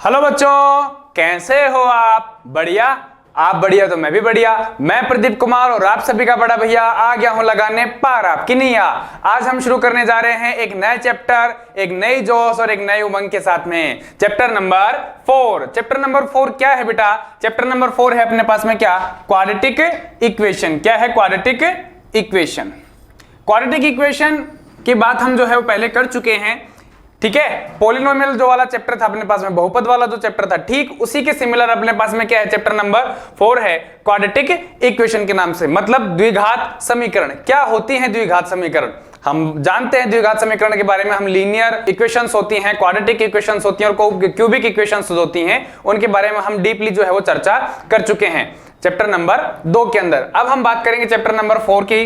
Hello बच्चों, कैसे हो आप? बढ़िया? आप बढ़िया तो मैं भी बढ़िया। मैं प्रदीप कुमार और आप सभी का बड़ा भैया आ गया हूं लगाने पार आपकी नैया। आज हम शुरू करने जा रहे हैं एक नए चैप्टर, एक नई जोश और एक नई उमंग के साथ में। Chapter number 4। चैप्टर नंबर 4 क्या है बेटा? चैप्टर नंबर 4 है अपने पास में क्या? Quadratic equation. क्या है? Quadratic equation. क्वाड्रेटिक इक्वेशन की बात हम जो है वो पहले कर चुके हैं, ठीक है। पॉलिनोमियल जो वाला चैप्टर था अपने पास में, बहुपद वाला जो चैप्टर था, ठीक उसी के सिमिलर अपने पास में क्या है? चैप्टर नंबर 4 है क्वाड्रेटिक इक्वेशन के नाम से, मतलब द्विघात समीकरण। क्या होती है द्विघात समीकरण? हम जानते हैं द्विघात समीकरण के बारे में। हम लीनियर इक्वेशंस होती हैं, क्वाड्रेटिक इक्वेशंस होती हैं और क्यूबिक इक्वेशंस होती हैं, उनके बारे में हम डीपली जो है वो चर्चा कर चुके हैं चैप्टर नंबर 2 के अंदर। अब हम बात करेंगे चैप्टर नंबर 4 की।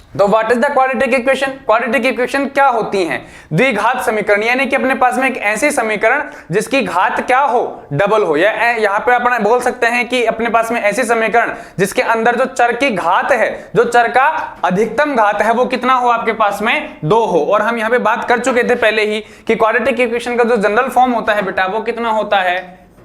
तो what is the quadratic equation? Quadratic equation क्या होती हैं? द्विघात समीकरण, यानी कि अपने पास में एक ऐसी समीकरण जिसकी घात क्या हो? डबल हो। या यहाँ पे अपन बोल सकते हैं कि अपने पास में ऐसी समीकरण जिसके अंदर जो चर की घात है, जो चर का अधिकतम घात है, वो कितना हो? आपके पास में 2 हो। और हम यहाँ पे बात कर चुके थे पहले ही कि क्वाड्रेटिक इक्वेशन का जो जनरल फॉर्म होता है बेटा, वो कितना होता है?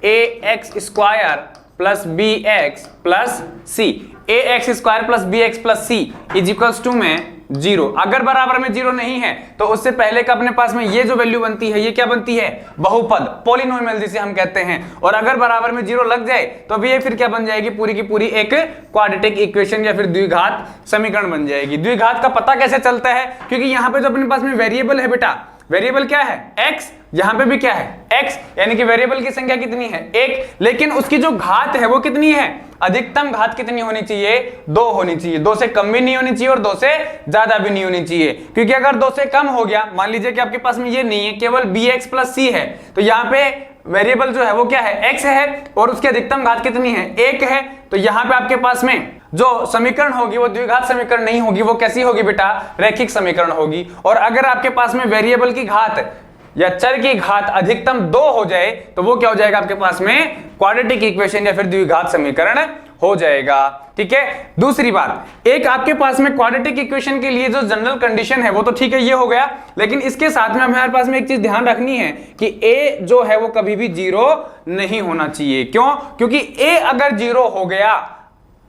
ax² plus bx plus c। ax² plus bx plus c is equals to में 0। अगर बराबर में 0 नहीं है तो उससे पहले का अपने पास में ये जो वैल्यू बनती है, ये क्या बनती है? बहुपद, पॉलिनोमियल जिसे हम कहते हैं। और अगर बराबर में 0 लग जाए तो भी ये फिर क्या बन जाएगी? पूरी की पूरी एक क्वाड्रेटिक इक्वेशन या फिर द्विघात समीकरण बन जाएगी। द्विघात का पता कैसे चलता है? क्योंकि यहां पे जो अपने पास में वेरिएबल है बेटा, वेरिएबल क्या है? x। यहां पे भी क्या है? x, यानी कि वेरिएबल की संख्या कितनी है? 1। लेकिन उसकी जो घात है वो कितनी है? अधिकतम घात कितनी होनी चाहिए? 2 होनी चाहिए। 2 से कम भी नहीं होनी चाहिए और 2 से ज्यादा भी नहीं होनी चाहिए, क्योंकि अगर 2 से कम हो गया, मान लीजिए कि आपके पास में ये नहीं है, केवल bx प्लस c है, तो यहाँ पे वेरिएबल जो है वो क्या है? x है और उसकी अधिकतम घात कितनी है? 1 है। तो यहाँ पे आपके पास में जो समीकरण होगी वो द्विघात समीकरण नहीं होगी, वो कैसी होगी बेटा? रैखिक समीकरण होगी। और अगर आपके पास में वेरिएबल की घात या चर की घात अधिकतम 2 हो जाए तो वो क्या हो जाएगा? आपके पास में क्वाड्रेटिक इक्वेशन या फिर द्विघात समीकरण हो जाएगा, ठीक है। दूसरी बात, एक आपके पास में क्वाड्रेटिक इक्वेशन के लिए जो जनरल कंडीशन है वो तो ठीक है, ये हो गया। लेकिन इसके साथ में हमारे पास में एक चीज ध्यान रखनी है कि a जो है वो कभी भी 0 नहीं होना चाहिए। क्यों? क्योंकि a अगर 0 हो गया,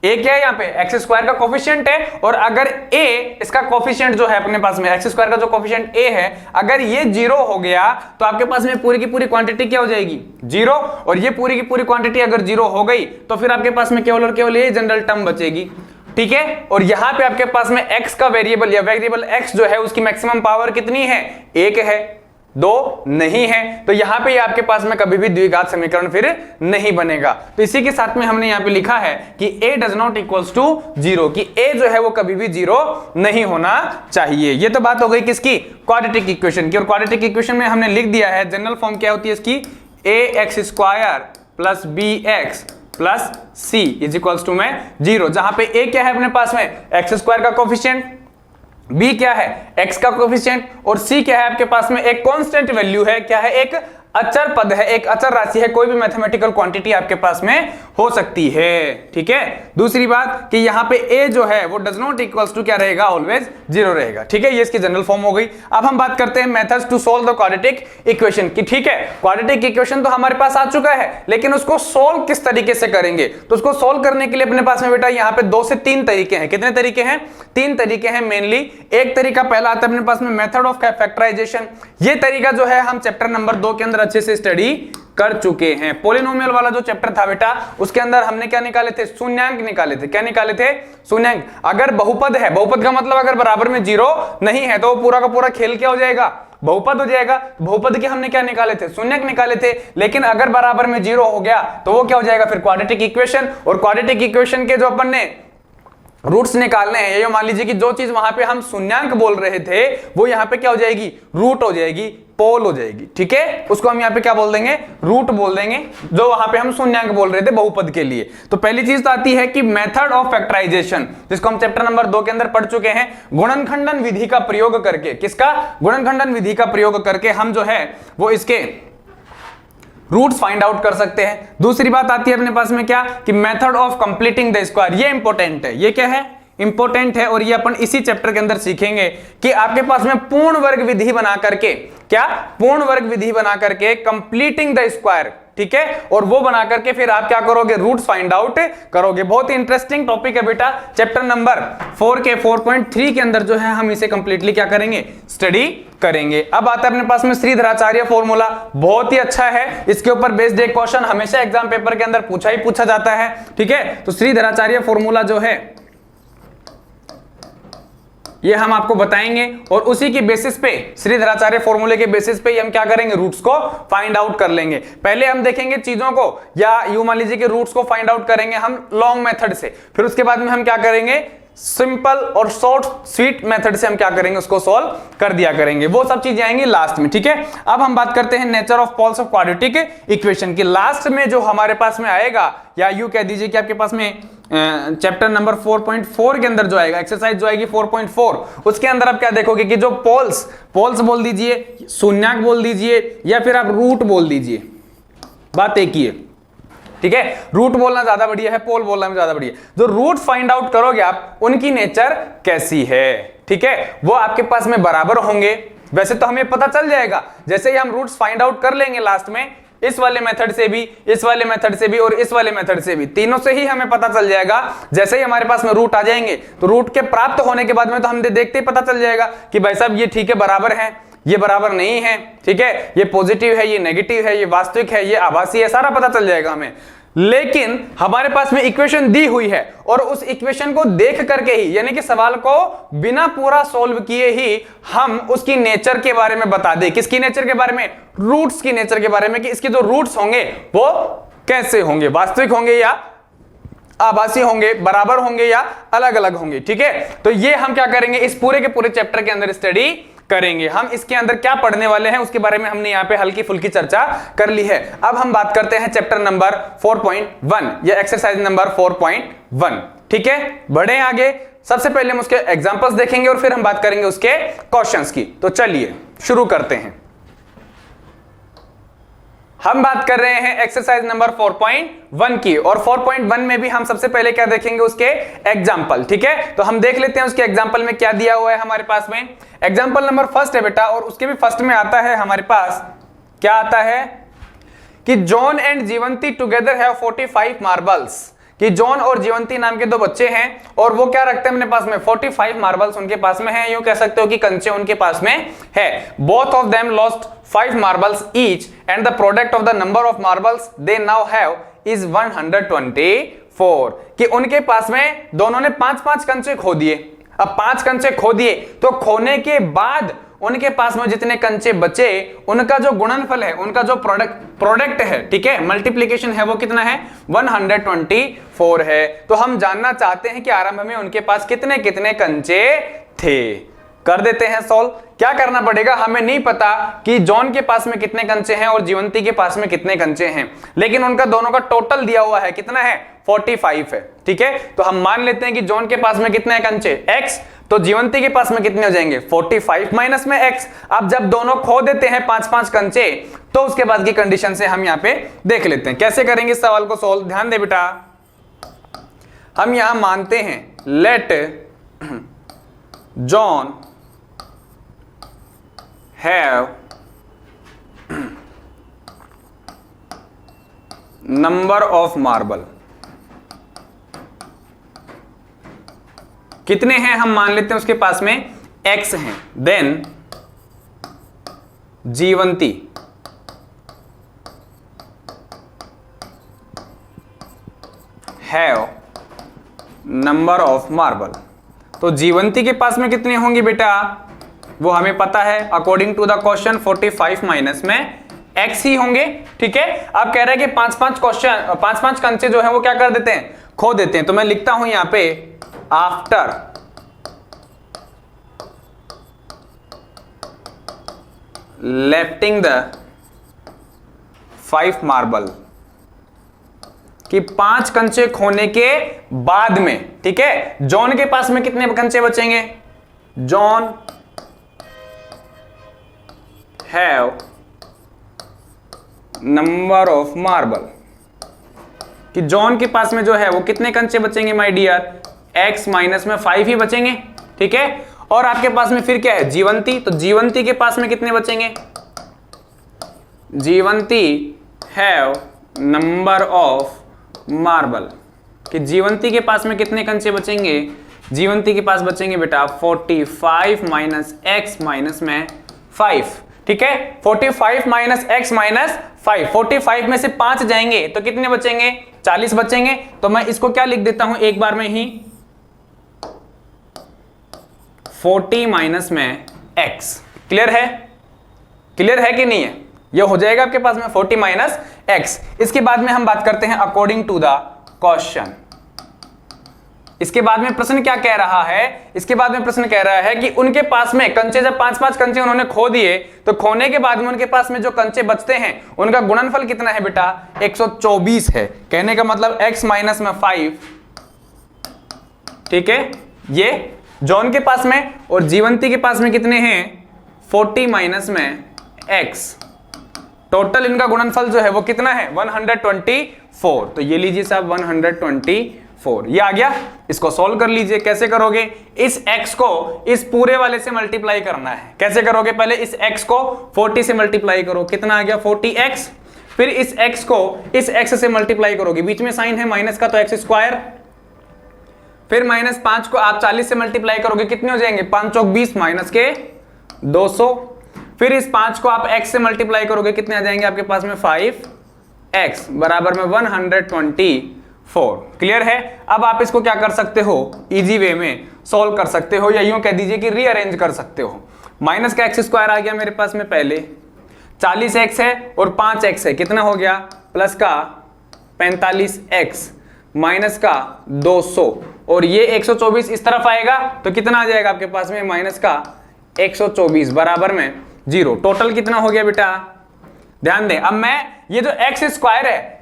a क्या है यहाँ पे? x² का कोफिशिएंट है, और अगर a इसका कोफिशिएंट जो है अपने पास में x² का जो कोफिशिएंट a है, अगर ये 0 हो गया तो आपके पास में पूरी की पूरी क्वांटिटी क्या हो जाएगी? 0। और ये पूरी की पूरी क्वांटिटी अगर 0 हो गई तो फिर आपके पास में केवल और केवल ये जनरल टर्म बचेगी, ठीक है। और यहां पे आपके पास में x का वेरिएबल या वेरिएबल x जो है उसकी मैक्सिमम पावर कितनी है? 1 है, 2 नहीं है। तो यहां पे आपके पास में कभी भी द्विघात समीकरण फिर नहीं बनेगा। तो इसी के साथ में हमने यहां पे लिखा है कि a does not equals to 0, कि a जो है वो कभी भी 0 नहीं होना चाहिए। ये तो बात हो गई किसकी? क्वाड्रेटिक इक्वेशन की। और क्वाड्रेटिक इक्वेशन में हमने लिख दिया है जनरल फॉर्म क्या होती है इसकी? ax² plus bx plus c is equals to में 0, जहां पे a क्या है अपने पास में? x² का कोफिशिएंट, b क्या है? x का कोफिशिएंट, और c क्या है आपके पास में? एक कांस्टेंट वैल्यू है। क्या है? एक अचर पद है, एक अचर राशि है। कोई भी मैथमेटिकल क्वांटिटी आपके पास में हो सकती है, ठीक है। दूसरी बात कि यहाँ पे a जो है वो डज नॉट इक्वल्स टू क्या रहेगा? ऑलवेज 0 रहेगा, ठीक है। ये इसकी जनरल फॉर्म हो गई। अब हम बात करते हैं methods to solve the quadratic equation की, ठीक है। क्वाड्रेटिक इक्वेशन तो हमारे पास आ चुका है, लेकिन उसको सोल्व किस तरीके से करेंगे? तो उसको सोल्व करने के लिए अपने पास में बेटा यहाँ पे 2 से 3 तरीके हैं। कितने तरीके हैं? 3 तरीके हैं मेनली। एक तरीका पहला आता है अपने पास में मेथड ऑफ फैक्टराइजेशन। ये तरीका जो है हम चैप्टर नंबर 2 के अंदर अच्छे से स्टडी कर चुके हैं। पॉलिनोमियल वाला जो चैप्टर था बेटा, उसके अंदर हमने क्या निकाले थे? शून्यांक निकाले थे। क्या निकाले थे? शून्यांक। अगर बहुपद है, बहुपद का मतलब अगर बराबर में 0 नहीं है तो पूरा का पूरा खेल क्या हो जाएगा? बहुपद हो जाएगा। बहुपद के हमने क्या निकाले थे? शून्यक निकाले थे। लेकिन अगर बराबर में 0 हो गया तो वो क्या हो जाएगा? फिर क्वाड्रेटिक इक्वेशन। और क्वाड्रेटिक इक्वेशन के जो अपन ने रूट्स निकालने हैं, ये मान लीजिए कि जो चीज वहां पे हम शून्यांक बोल रहे थे वो यहाँ पे क्या हो जाएगी? रूट हो जाएगी, पोल हो जाएगी, ठीक है। उसको हम यहाँ पे क्या बोल देंगे? रूट बोल देंगे, जो वहां पे हम शून्यांक बोल रहे थे बहुपद के लिए। तो पहली चीज तो आती है कि मेथड ऑफ फैक्टराइजेशन, जिसको हम चैप्टर नंबर 2 के अंदर पढ़ चुके हैं। गुणनखंडन विधि का प्रयोग करके, किसका? गुणनखंडन विधि का प्रयोग करके हम जो है वो इसके रूट्स फाइंड आउट कर सकते हैं। दूसरी बात आती है अपने पास में क्या? कि method of completing the square. ये इंपॉर्टेंट है। ये क्या है? इंपॉर्टेंट है। और ये अपन इसी चैप्टर के अंदर सीखेंगे कि आपके पास में पूर्ण वर्ग विधि बना करके क्या, पूर्ण वर्ग विधि बना करके कंप्लीटिंग द स्क्वायर, ठीक है, और वो बना करके फिर आप क्या करोगे, रूट्स फाइंड आउट करोगे। बहुत ही इंटरेस्टिंग टॉपिक है बेटा, चैप्टर नंबर 4 के 4.3 के अंदर जो है हम इसे कंप्लीटली क्या करेंगे, स्टडी करेंगे। अब आता है अपने पास में श्रीधराचार्य फॉर्मूला, बहुत ही अच्छा है, इसके ऊपर बेस्ड एक क्वेश्चन हमेशा एग्जाम पेपर के अंदर पूछा जाता है, ठीक है। तो श्रीधराचार्य फॉर्मूला जो है ये हम आपको बताएंगे और उसी की बेसिस पे, श्रीधराचार्य फॉर्मूले के बेसिस पे हम क्या करेंगे, रूट्स को फाइंड आउट कर लेंगे। पहले हम देखेंगे चीजों को, या यूं मान लीजिए कि रूट्स को फाइंड आउट करेंगे हम लॉन्ग मेथड से, फिर उसके बाद में हम क्या करेंगे, सिंपल और शॉर्ट स्वीट मेथड से हम क्या करेंगे, उसको सॉल्व कर दिया करेंगे। वो सब चीजें आएंगी लास्ट में, ठीक है। अब हम बात करते हैं nature of poles of quadratic equation की। लास्ट में जो हमारे पास में आएगा, या यूं कह दीजिए कि आपके पास में चैप्टर नंबर 4.4 के अंदर जो आएगा, एक्सरसाइज जो आएगी 4.4, उसके अंदर आप क्या देखोगे कि जो पोल्स बोल दीजिए, शून्यक बोल दीजिए, या फिर आप रूट बोल दीजिए, बात एक ही है, ठीक है। रूट बोलना ज्यादा बढ़िया है, पोल बोलना भी ज्यादा बढ़िया। जो रूट फाइंड आउट करोगे आप, उनकी नेचर कैसी है, ठीक है, वो आपके पास में बराबर होंगे। वैसे तो हमें पता चल जाएगा, जैसे ही हम रूट्स फाइंड आउट कर लेंगे लास्ट में, इस वाले मेथड से भी, इस वाले मेथड से भी और इस वाले मेथड से भी, तीनों से ही हमें पता चल जाएगा। जैसे ही हमारे पास में रूट आ जाएंगे, तो रूट के प्राप्त होने के बाद में तो हम देखते ही पता चल जाएगा कि भाई साहब ये ठीक है, बराबर है, ये बराबर नहीं है, ठीक है, ये पॉजिटिव है, ये नेगेटिव है, ये वास्तविक है, ये आभासी है, सारा पता चल जाएगा हमें। लेकिन हमारे पास में इक्वेशन दी हुई है और उस इक्वेशन को देख करके ही, यानी कि सवाल को बिना पूरा सॉल्व किए ही हम उसकी नेचर के बारे में बता दें। किसकी नेचर के बारे में, रूट्स की नेचर के बारे में, कि इसके जो रूट्स होंगे वो कैसे होंगे, वास्तविक होंगे या आभासी होंगे, बराबर होंगे या अलग अलग होंगे, ठीक है। तो ये हम क्या करेंगे, इस पूरे के पूरे चैप्टर के अंदर स्टडी करेंगे। हम इसके अंदर क्या पढ़ने वाले हैं उसके बारे में हमने यहाँ पे हल्की फुल्की चर्चा कर ली है। अब हम बात करते हैं चैप्टर नंबर 4.1 या एक्सरसाइज नंबर 4.1, ठीक है। बढ़े आगे, सबसे पहले हम उसके एग्जांपल्स देखेंगे और फिर हम बात करेंगे उसके क्वेश्चंस की। तो चलिए शुरू करते हैं। हम बात कर रहे हैं एक्सरसाइज नंबर 4.1 की, और 4.1 में भी हम सबसे पहले क्या देखेंगे, उसके एग्जाम्पल, ठीक है। तो हम देख लेते हैं उसके एग्जाम्पल में क्या दिया हुआ है हमारे पास में। एग्जाम्पल नंबर फर्स्ट है बेटा, और उसके भी फर्स्ट में आता है हमारे पास, क्या आता है कि John and Jeevanti together have 45 marbles, कि जॉन और जीवंती नाम के दो बच्चे हैं और वो क्या रखते हैं अपने पास में, 45 मार्बल्स उनके पास में है, यूं कह सकते हो कि कंचे उनके पास में है। Both of them lost 5 marbles each and the product of the number of marbles they now have is 124, कि उनके पास में दोनों ने 5-5 कंचे खो दिए। अब 5 कंचे खो दिए तो खोने के बाद उनके पास में जितने कंचे बचे, उनका जो गुणनफल है, उनका जो प्रोडक्ट है, ठीक है, मल्टीप्लीकेशन है, वो कितना है, 124 है। तो हम जानना चाहते हैं कि आरंभ में उनके पास कितने कितने कंचे थे। कर देते हैं सॉल्व। क्या करना पड़ेगा, हमें नहीं पता कि जॉन के पास में कितने कंचे हैं और जीवंती के पास में कितने कंचे हैं, लेकिन उनका दोनों का टोटल दिया हुआ है, कितना है, 45 है, ठीक है। तो हम मान लेते हैं कि जॉन के पास में कितने कंचे, x, तो जीवंती के पास में कितने हो जाएंगे, 45 माइनस में x। अब जब दोनों खो देते हैं 5-5 कंचे, तो उसके बाद की कंडीशन से हम यहाँ पे देख लेते हैं कैसे करेंगे इस सवाल को सॉल्व। ध्यान दे बेटा, हम यहां मानते हैं let John have number of marble, कितने हैं हम मान लेते हैं उसके पास में x हैं। Then Jeevanti have number of marble, तो जीवंती के पास में कितने होंगे बेटा, वो हमें पता है, according to the question 45 minus में x ही होंगे, ठीक है। अब कह रहे हैं कि 5-5 कंचे जो है वो क्या कर देते हैं, खो देते हैं। तो मैं लिखता हूं यहां पे आफ्टर लेफ्टिंग द 5 मार्बल, कि 5 कंचे खोने के बाद में, ठीक है, जॉन के पास में कितने कंचे बचेंगे, John have number of marble, कि जॉन के पास में जो है वो कितने कंचे बचेंगे माय डियर, x माइनस में 5 ही बचेंगे, ठीक है। और आपके पास में फिर क्या है, जीवंती, तो जीवंती के पास में कितने बचेंगे, जीवंती हैव नंबर ऑफ मार्बल, कि जीवंती के पास में कितने कंचे बचेंगे? जीवंती के पास बचेंगे बेटा 45 माइनस एक्स माइनस में 5, ठीक है। 45 माइनस एक्स माइनस 5, 45 में से 5 जाएंगे तो कितने बचेंगे? 40 बचेंगे। तो मैं इसको क्या लिख देता हूं एक बार में ही, 40 माइनस में x। क्लियर है? क्लियर है कि नहीं है? ये हो जाएगा आपके पास में 40 माइनस x। इसके बाद में हम बात करते हैं अकॉर्डिंग टू द क्वेश्चन। इसके बाद में प्रश्न क्या कह रहा है? इसके बाद में प्रश्न कह रहा है कि उनके पास में कंचे, जब 5-5 कंचे उन्होंने खो दिए तो खोने के बाद में उनके पास में जो कंचे बचते हैं उनका गुणनफल कितना है बेटा? 124 है। कहने का मतलब x माइनस में 5, ठीक है। ये जॉन के पास में और जीवंती के पास में कितने हैं? 40 माइनस में x। टोटल इनका गुणनफल जो है वो कितना है? 124। तो ये लीजिए साहब 124, ये आ गया। इसको सॉल्व कर लीजिए। कैसे करोगे? इस x को इस पूरे वाले से मल्टीप्लाई करना है। कैसे करोगे? पहले इस x को 40 से मल्टीप्लाई करो, कितना आ गया? 40x। फिर इस x को इस x से मल्टीप्लाई करोगे, बीच में साइन है माइनस का तो x स्क्वायर। फिर माइनस 5 को आप 40 से मल्टीप्लाई करोगे, कितने हो जाएंगे? 5 चौक 20 माइनस के 200। फिर इस 5 को आप x से मल्टीप्लाई करोगे, कितने आ जाएंगे आपके पास में? 5x बराबर में 124। क्लियर है? अब आप इसको क्या कर सकते हो? इजी वे में सॉल्व कर सकते हो, या यूं कह दीजिए कि रीअरेंज कर सकते हो। माइनस का x स्क्वायर आ गया मेरे पास में, पहले 40x है और 5x है, कितना हो गया? प्लस का 45x माइनस का 200, और ये 124 इस तरफ आएगा तो कितना आ जाएगा आपके पास में? माइनस का 124 बराबर में 0। टोटल कितना हो गया बेटा? ध्यान दें, अब मैं ये जो x स्क्वायर है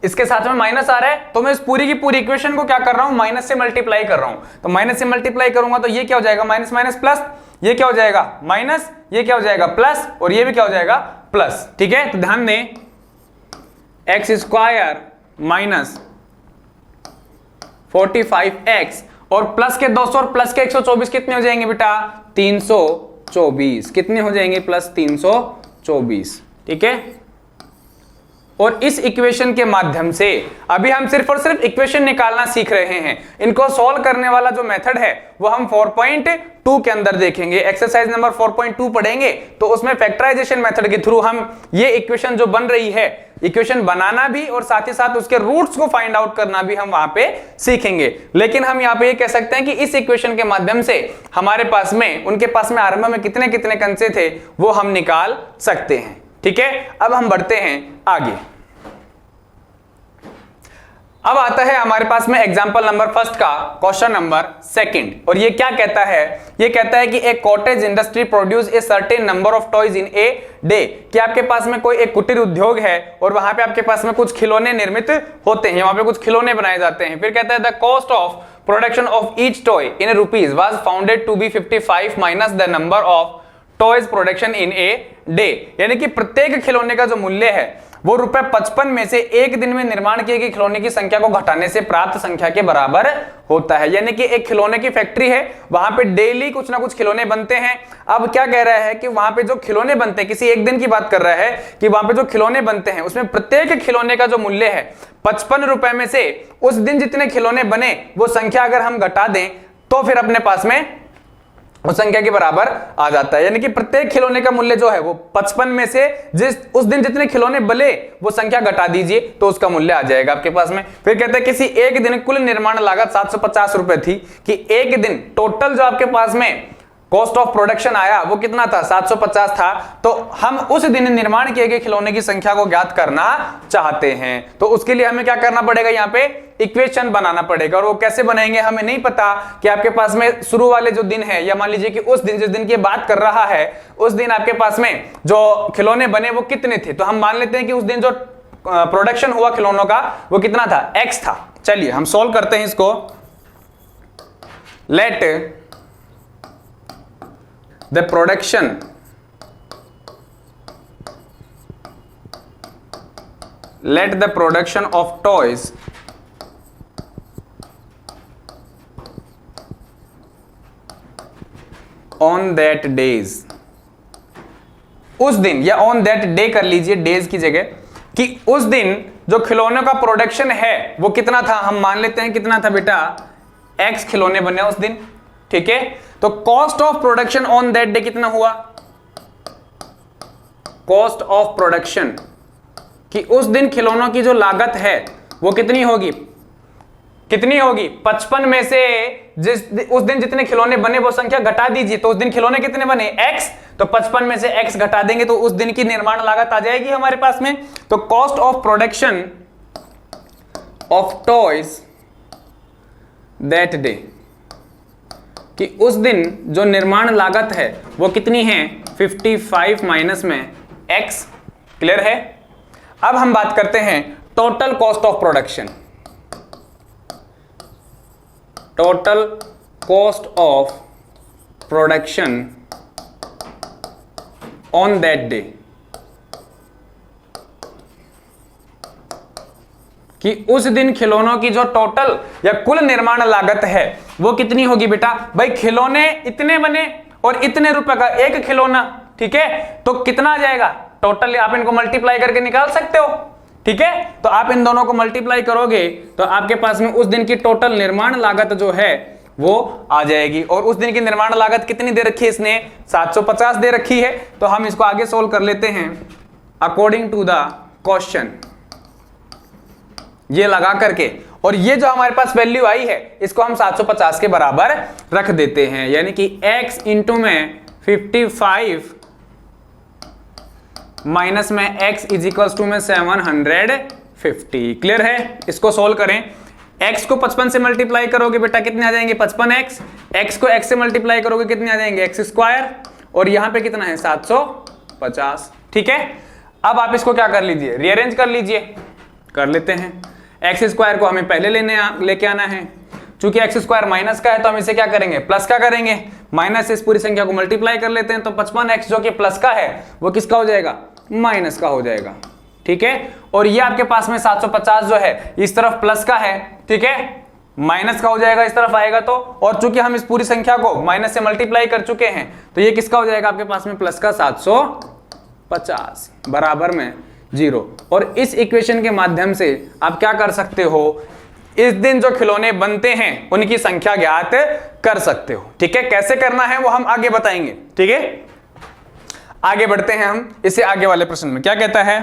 इसके साथ में माइनस आ रहा है तो मैं इस पूरी की पूरी इक्वेशन को क्या कर रहा हूं? माइनस से मल्टीप्लाई कर रहा हूं। तो माइनस से मल्टीप्लाई करूंगा तो ये क्या हो जाएगा? माइनस माइनस प्लस, ये क्या हो जाएगा? माइनस, ये क्या हो जाएगा? प्लस, और ये भी क्या हो जाएगा? प्लस, ठीक है। तो ध्यान दें, एक्स स्क्वायर माइनस 45x और प्लस के 200 और प्लस के 124 कितने हो जाएंगे बेटा? 324। कितने हो जाएंगे? प्लस 324, ठीक है। और इस इक्वेशन के माध्यम से अभी हम सिर्फ और सिर्फ इक्वेशन निकालना सीख रहे हैं। इनको सॉल्व करने वाला जो मेथड है वो हम 4.2 के अंदर देखेंगे। एक्सरसाइज नंबर 4.2 पढ़ेंगे तो उसमें फैक्टराइजेशन मेथड के थ्रू हम ये इक्वेशन जो बन रही है, इक्वेशन बनाना भी और साथ ही साथ उसके रूट्स को फाइंड आउट करना भी हम वहां पे सीखेंगे। लेकिन हम यहाँ पे ये कह सकते हैं कि इस इक्वेशन के माध्यम से हमारे पास में, उनके पास में आरंभ में कितने कितने कंचे थे वो हम निकाल सकते हैं, ठीक है। अब हम बढ़ते हैं आगे। अब आता है हमारे पास में एग्जांपल नंबर फर्स्ट का क्वेश्चन नंबर सेकंड, और ये क्या कहता है? ये कहता है कि एक cottage industry produce a certain number of toys in a day, कि आपके पास में कोई एक कुटीर उद्योग है और वहां पे आपके पास में कुछ खिलौने निर्मित होते हैं, वहां पे कुछ खिलौने बनाए जाते हैं। फिर कहता है the cost of production of each toy in rupees was founded to be 55 minus the number of toys production in a day, यानी कि प्रत्येक खिलौने का जो मूल्य है वो रुपए 55 में से एक दिन में निर्माण किए गए खिलौने की संख्या को घटाने से प्राप्त संख्या के बराबर होता है। यानी कि एक खिलौने की फैक्ट्री है, वहां पे डेली कुछ ना कुछ खिलौने बनते हैं। अब क्या कह रहा है कि वहां पे जो खिलौने बनते हैं, किसी एक दिन की बात कर रहा है कि वहां पे जो खिलौने बनते हैं उसमें प्रत्येक खिलौने का जो मूल्य है 55 रुपए में से उस दिन जितने खिलौने बने वो संख्या अगर हम घटा दें तो फिर अपने पास में उस संख्या के बराबर आ जाता है। यानी कि प्रत्येक खिलौने का मूल्य जो है वो 55 में से उस दिन जितने खिलौने बने वो संख्या घटा दीजिए तो उसका मूल्य आ जाएगा आपके पास में। फिर कहते हैं किसी एक दिन कुल निर्माण लागत 750 रुपए थी, कि एक दिन टोटल जो आपके पास में कॉस्ट ऑफ प्रोडक्शन आया वो कितना था? 750 था। तो हम उस दिन निर्माण किए गए खिलौने की संख्या को ज्ञात करना चाहते हैं, तो उसके लिए हमें क्या करना पड़ेगा? यहाँ पे इक्वेशन बनाना पड़ेगा। और वो कैसे बनाएंगे हमें नहीं पता कि आपके पास में शुरू वाले जो दिन है, या मान लीजिए कि उस दिन जिस दिन की बात कर रहा है उस दिन आपके पास में जो खिलौने बने वो कितने थे। तो हम मान लेते हैं कि उस दिन जो प्रोडक्शन हुआ खिलौनों का वो कितना था? x था। चलिए हम सॉल्व करते हैं इसको। Let the production of toys on that days उस दिन या ऑन दैट डे कर लीजिए, डेज की जगह, कि उस दिन जो खिलौनों का प्रोडक्शन है वो कितना था। हम मान लेते हैं कितना था बेटा, x खिलौने बने उस दिन, ठीक है। तो cost of production on that day कितना हुआ, कॉस्ट ऑफ प्रोडक्शन, कि उस दिन खिलौनों की जो लागत है वो कितनी होगी, कितनी होगी 55 में से उस दिन जितने खिलौने बने वो संख्या घटा दीजिए। तो उस दिन खिलौने कितने बने x, तो 55 में से x घटा देंगे तो उस दिन की निर्माण लागत आ जाएगी हमारे पास में। तो cost of production of toys that day, कि उस दिन जो निर्माण लागत है वो कितनी है 55 माइनस में x। क्लियर है। अब हम बात करते हैं total cost of production, total cost of production on that day, कि उस दिन खिलौनों की जो टोटल या कुल निर्माण लागत है वो कितनी होगी बेटा। भाई खिलौने इतने बने और इतने रुपए का एक खिलौना, ठीक है, तो कितना आ जाएगा टोटल, आप इनको मल्टीप्लाई करके निकाल सकते हो, ठीक है। तो आप इन दोनों को मल्टीप्लाई करोगे तो आपके पास में उस दिन की टोटल निर्माण लागत जो है वो आ जाएगी। और उस दिन की निर्माण लागत कितनी दे रखी है इसने, 750 दे रखी है। तो हम इसको आगे सोल्व कर लेते हैं अकॉर्डिंग टू द क्वेश्चन, ये लगा करके, और ये जो हमारे पास वैल्यू आई है इसको हम 750 के बराबर रख देते हैं, यानी कि x इंटू में 55 माइनस में x इज इक्वल्स टू में 750। क्लियर है। इसको सोल्व करें, x को 55 से मल्टीप्लाई करोगे बेटा कितने आ जाएंगे 55x, x को x से मल्टीप्लाई करोगे कितने आ जाएंगे x स्क्वायर, और यहां पे कितना है 750, ठीक है। अब आप इसको क्या कर लीजिए, रीअरेंज कर लीजिए, कर लेते हैं। एक्स स्क्वायर को हमें पहले लेके आना है, चूंकि एक्स स्क्वायर माइनस का है तो हम इसे क्या करेंगे, प्लस का करेंगे। माइनस से इस पूरी संख्या को मल्टीप्लाई कर लेते हैं, तो 55x जो कि प्लस का है वो किसका हो जाएगा, माइनस का हो जाएगा, ठीक है। और ये आपके पास में 750 जो है इस तरफ प्लस का है, ठीक है, माइनस का हो जाएगा इस तरफ आएगा तो, और चूंकि हम इस पूरी संख्या को माइनस से मल्टीप्लाई कर चुके हैं तो ये किसका हो जाएगा आपके पास में, प्लस का 750 बराबर में 0। और इस इक्वेशन के माध्यम से आप क्या कर सकते हो, इस दिन जो खिलौने बनते हैं उनकी संख्या ज्ञात कर सकते हो, ठीक है। कैसे करना है वो हम आगे बताएंगे, ठीक है। आगे बढ़ते हैं हम इससे आगे वाले प्रश्न में, क्या कहता है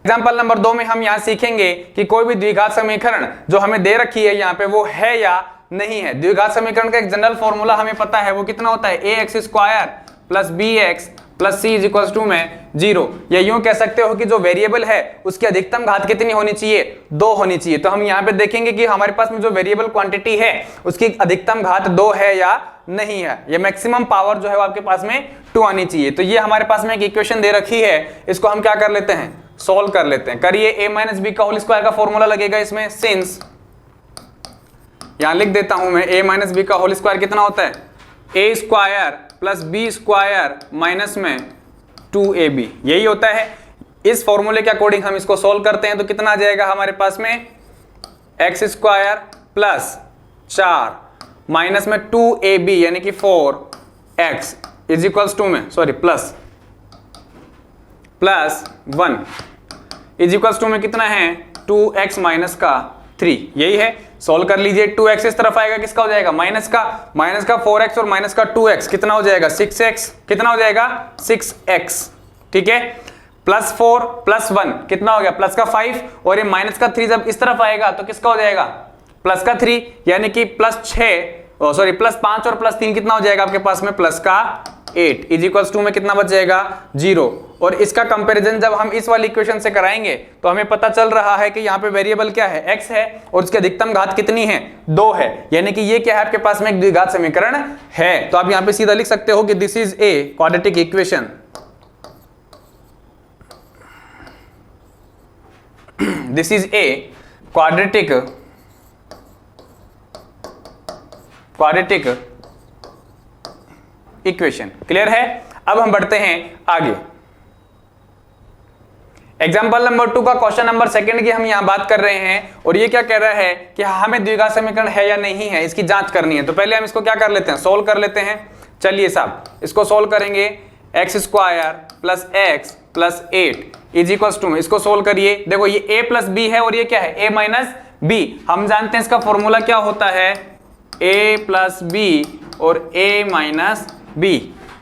एग्जाम्पल नंबर 2 में हम यहां सीखेंगे कि कोई भी द्विघात समीकरण जो हमें दे रखी है यहाँ पे वो है या नहीं है। द्विघात समीकरण का एक जनरल फॉर्मूला हमें पता है, वो कितना होता है ax square plus bx plus c is equal to में 0, या यूं कह सकते हो कि जो वेरिएबल है उसकी अधिकतम घात कितनी होनी चाहिए, 2 होनी चाहिए। तो हम यहाँ पे देखेंगे कि हमारे पास में जो वेरिएबल क्वांटिटी है उसकी अधिकतम घात 2 है या नहीं है, ये मैक्सिमम पावर जो है वो आपके पास में 2 आनी चाहिए। तो ये हमारे पास में एक इक्वेशन दे रखी है, इसको हम क्या कर लेते हैं, सोल्व कर लेते हैं। करिए, a माइनस बी का होल स्क्वायर का फॉर्मूला लगेगा इसमें, सिंस यहां लिख देता हूं मैं, a माइनस बी का होल स्क्वायर कितना होता है, a square plus b square minus में 2ab, यही होता है। इस फॉर्मूले के अकॉर्डिंग हम इसको सोल्व करते हैं तो कितना आ जाएगा हमारे पास में, x स्क्वायर प्लस 4 माइनस में 2ab यानी कि 4x इज इक्वल्स टू में प्लस 1 इज इक्वल्स टू में कितना है 2x माइनस का 3, यही है। सोल्व कर लीजिए, 2x इस तरफ आएगा किसका हो जाएगा, माइनस का 4x और माइनस का 2x कितना हो जाएगा 6x, कितना हो जाएगा 6x, ठीक है। प्लस 4 प्लस 1 कितना हो गया, प्लस का 5, और ये माइनस का 3 जब इस तरफ आएगा तो किसका हो जाएगा, प्लस का 3, यानी कि प्लस 5 और प्लस 3 कितना हो जाएगा आपके पास में, प्लस का 8 इज इक्वल्स टू में कितना बच जाएगा 0। और इसका कंपैरिजन जब हम इस वाली इक्वेशन से कराएंगे तो हमें पता चल रहा है कि यहाँ पे वेरिएबल क्या है, x है, और उसकी अधिकतम घात कितनी है, 2 है, यानी कि ये क्या है आपके पास में एक द्विघात समीकरण है। तो आप यहाँ पे सीधा लिख सकते हो कि this is a quadratic equation, this is a quadratic equation. Clear है। अब हम बढ़ते हैं आगे, एग्जाम्पल नंबर 2 का क्वेश्चन नंबर 2 की हम यहां बात कर रहे हैं, और ये क्या कह रहा है कि हमें द्विघात समीकरण है या नहीं है इसकी जांच करनी है। तो पहले हम इसको क्या कर लेते हैं, सोल्व कर लेते हैं। चलिए साहब इसको सोल्व करेंगे। X square plus x plus 8 is equals to में, इसको सोल्व करिए। देखो ये a प्लस बी है और ये क्या है a माइनस बी। हम जानते हैं इसका फॉर्मूला क्या होता है, a प्लस बी और a माइनस बी।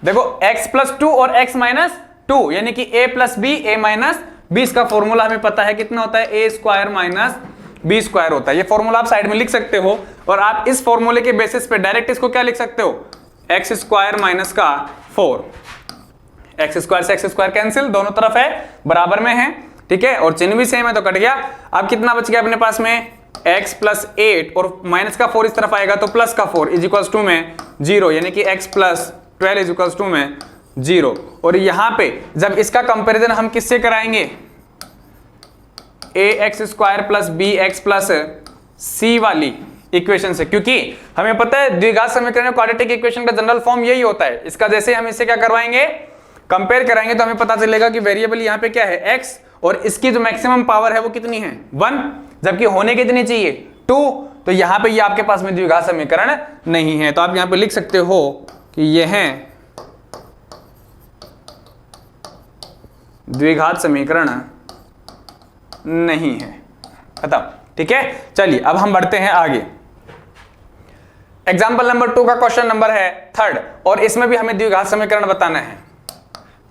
देखो x प्लस 2 और x माइनस 2 यानी कि a plus b a minus b, इसका फॉर्मूला हमें पता है कितना होता है, a square minus b square होता है। ये फॉर्मूला आप साइड में लिख सकते हो और आप इस फॉर्मूले के बेसिस पे डायरेक्ट इसको क्या लिख सकते हो, एक्स स्क्वायर माइनस का 4। एक्स स्क्वायर से एक्स स्क्वायर कैंसिल, दोनों तरफ है बराबर में है, ठीक है, और चिन्ह भी सेम है तो कट गया। अब कितना बच गया अपने पास में, x प्लस 8 और माइनस का 4 इस तरफ आएगा तो प्लस का 4 इज इक्वल्स टू में 0, यानी कि x plus 12 is equals to में 0। और यहां पे जब इसका कंपैरिजन हम किससे कराएंगे, ax square plus bx plus c वाली इक्वेशन से, क्योंकि हमें पता है द्विघात समीकरण क्वाड्रेटिक इक्वेशन का जनरल फॉर्म यही होता है। इसका जैसे हम इससे क्या करवाएंगे, कंपेयर कराएंगे तो हमें पता चलेगा कि वेरिएबल यहाँ पे क्या है x, और इसकी जो मैक्सिमम पावर है वो कितनी है 1, जबकि होने कितनी चाहिए 2। तो यहाँ पे ये आपके पास में द्विघात समीकरण नहीं है, तो आप यहाँ पे लिख सकते हो कि ये है द्विघात समीकरण नहीं है, खत्म, ठीक है। चलिए अब हम बढ़ते हैं आगे। एग्जाम्पल नंबर 2 का क्वेश्चन नंबर है 3 और इसमें भी हमें द्विघात समीकरण बताना है।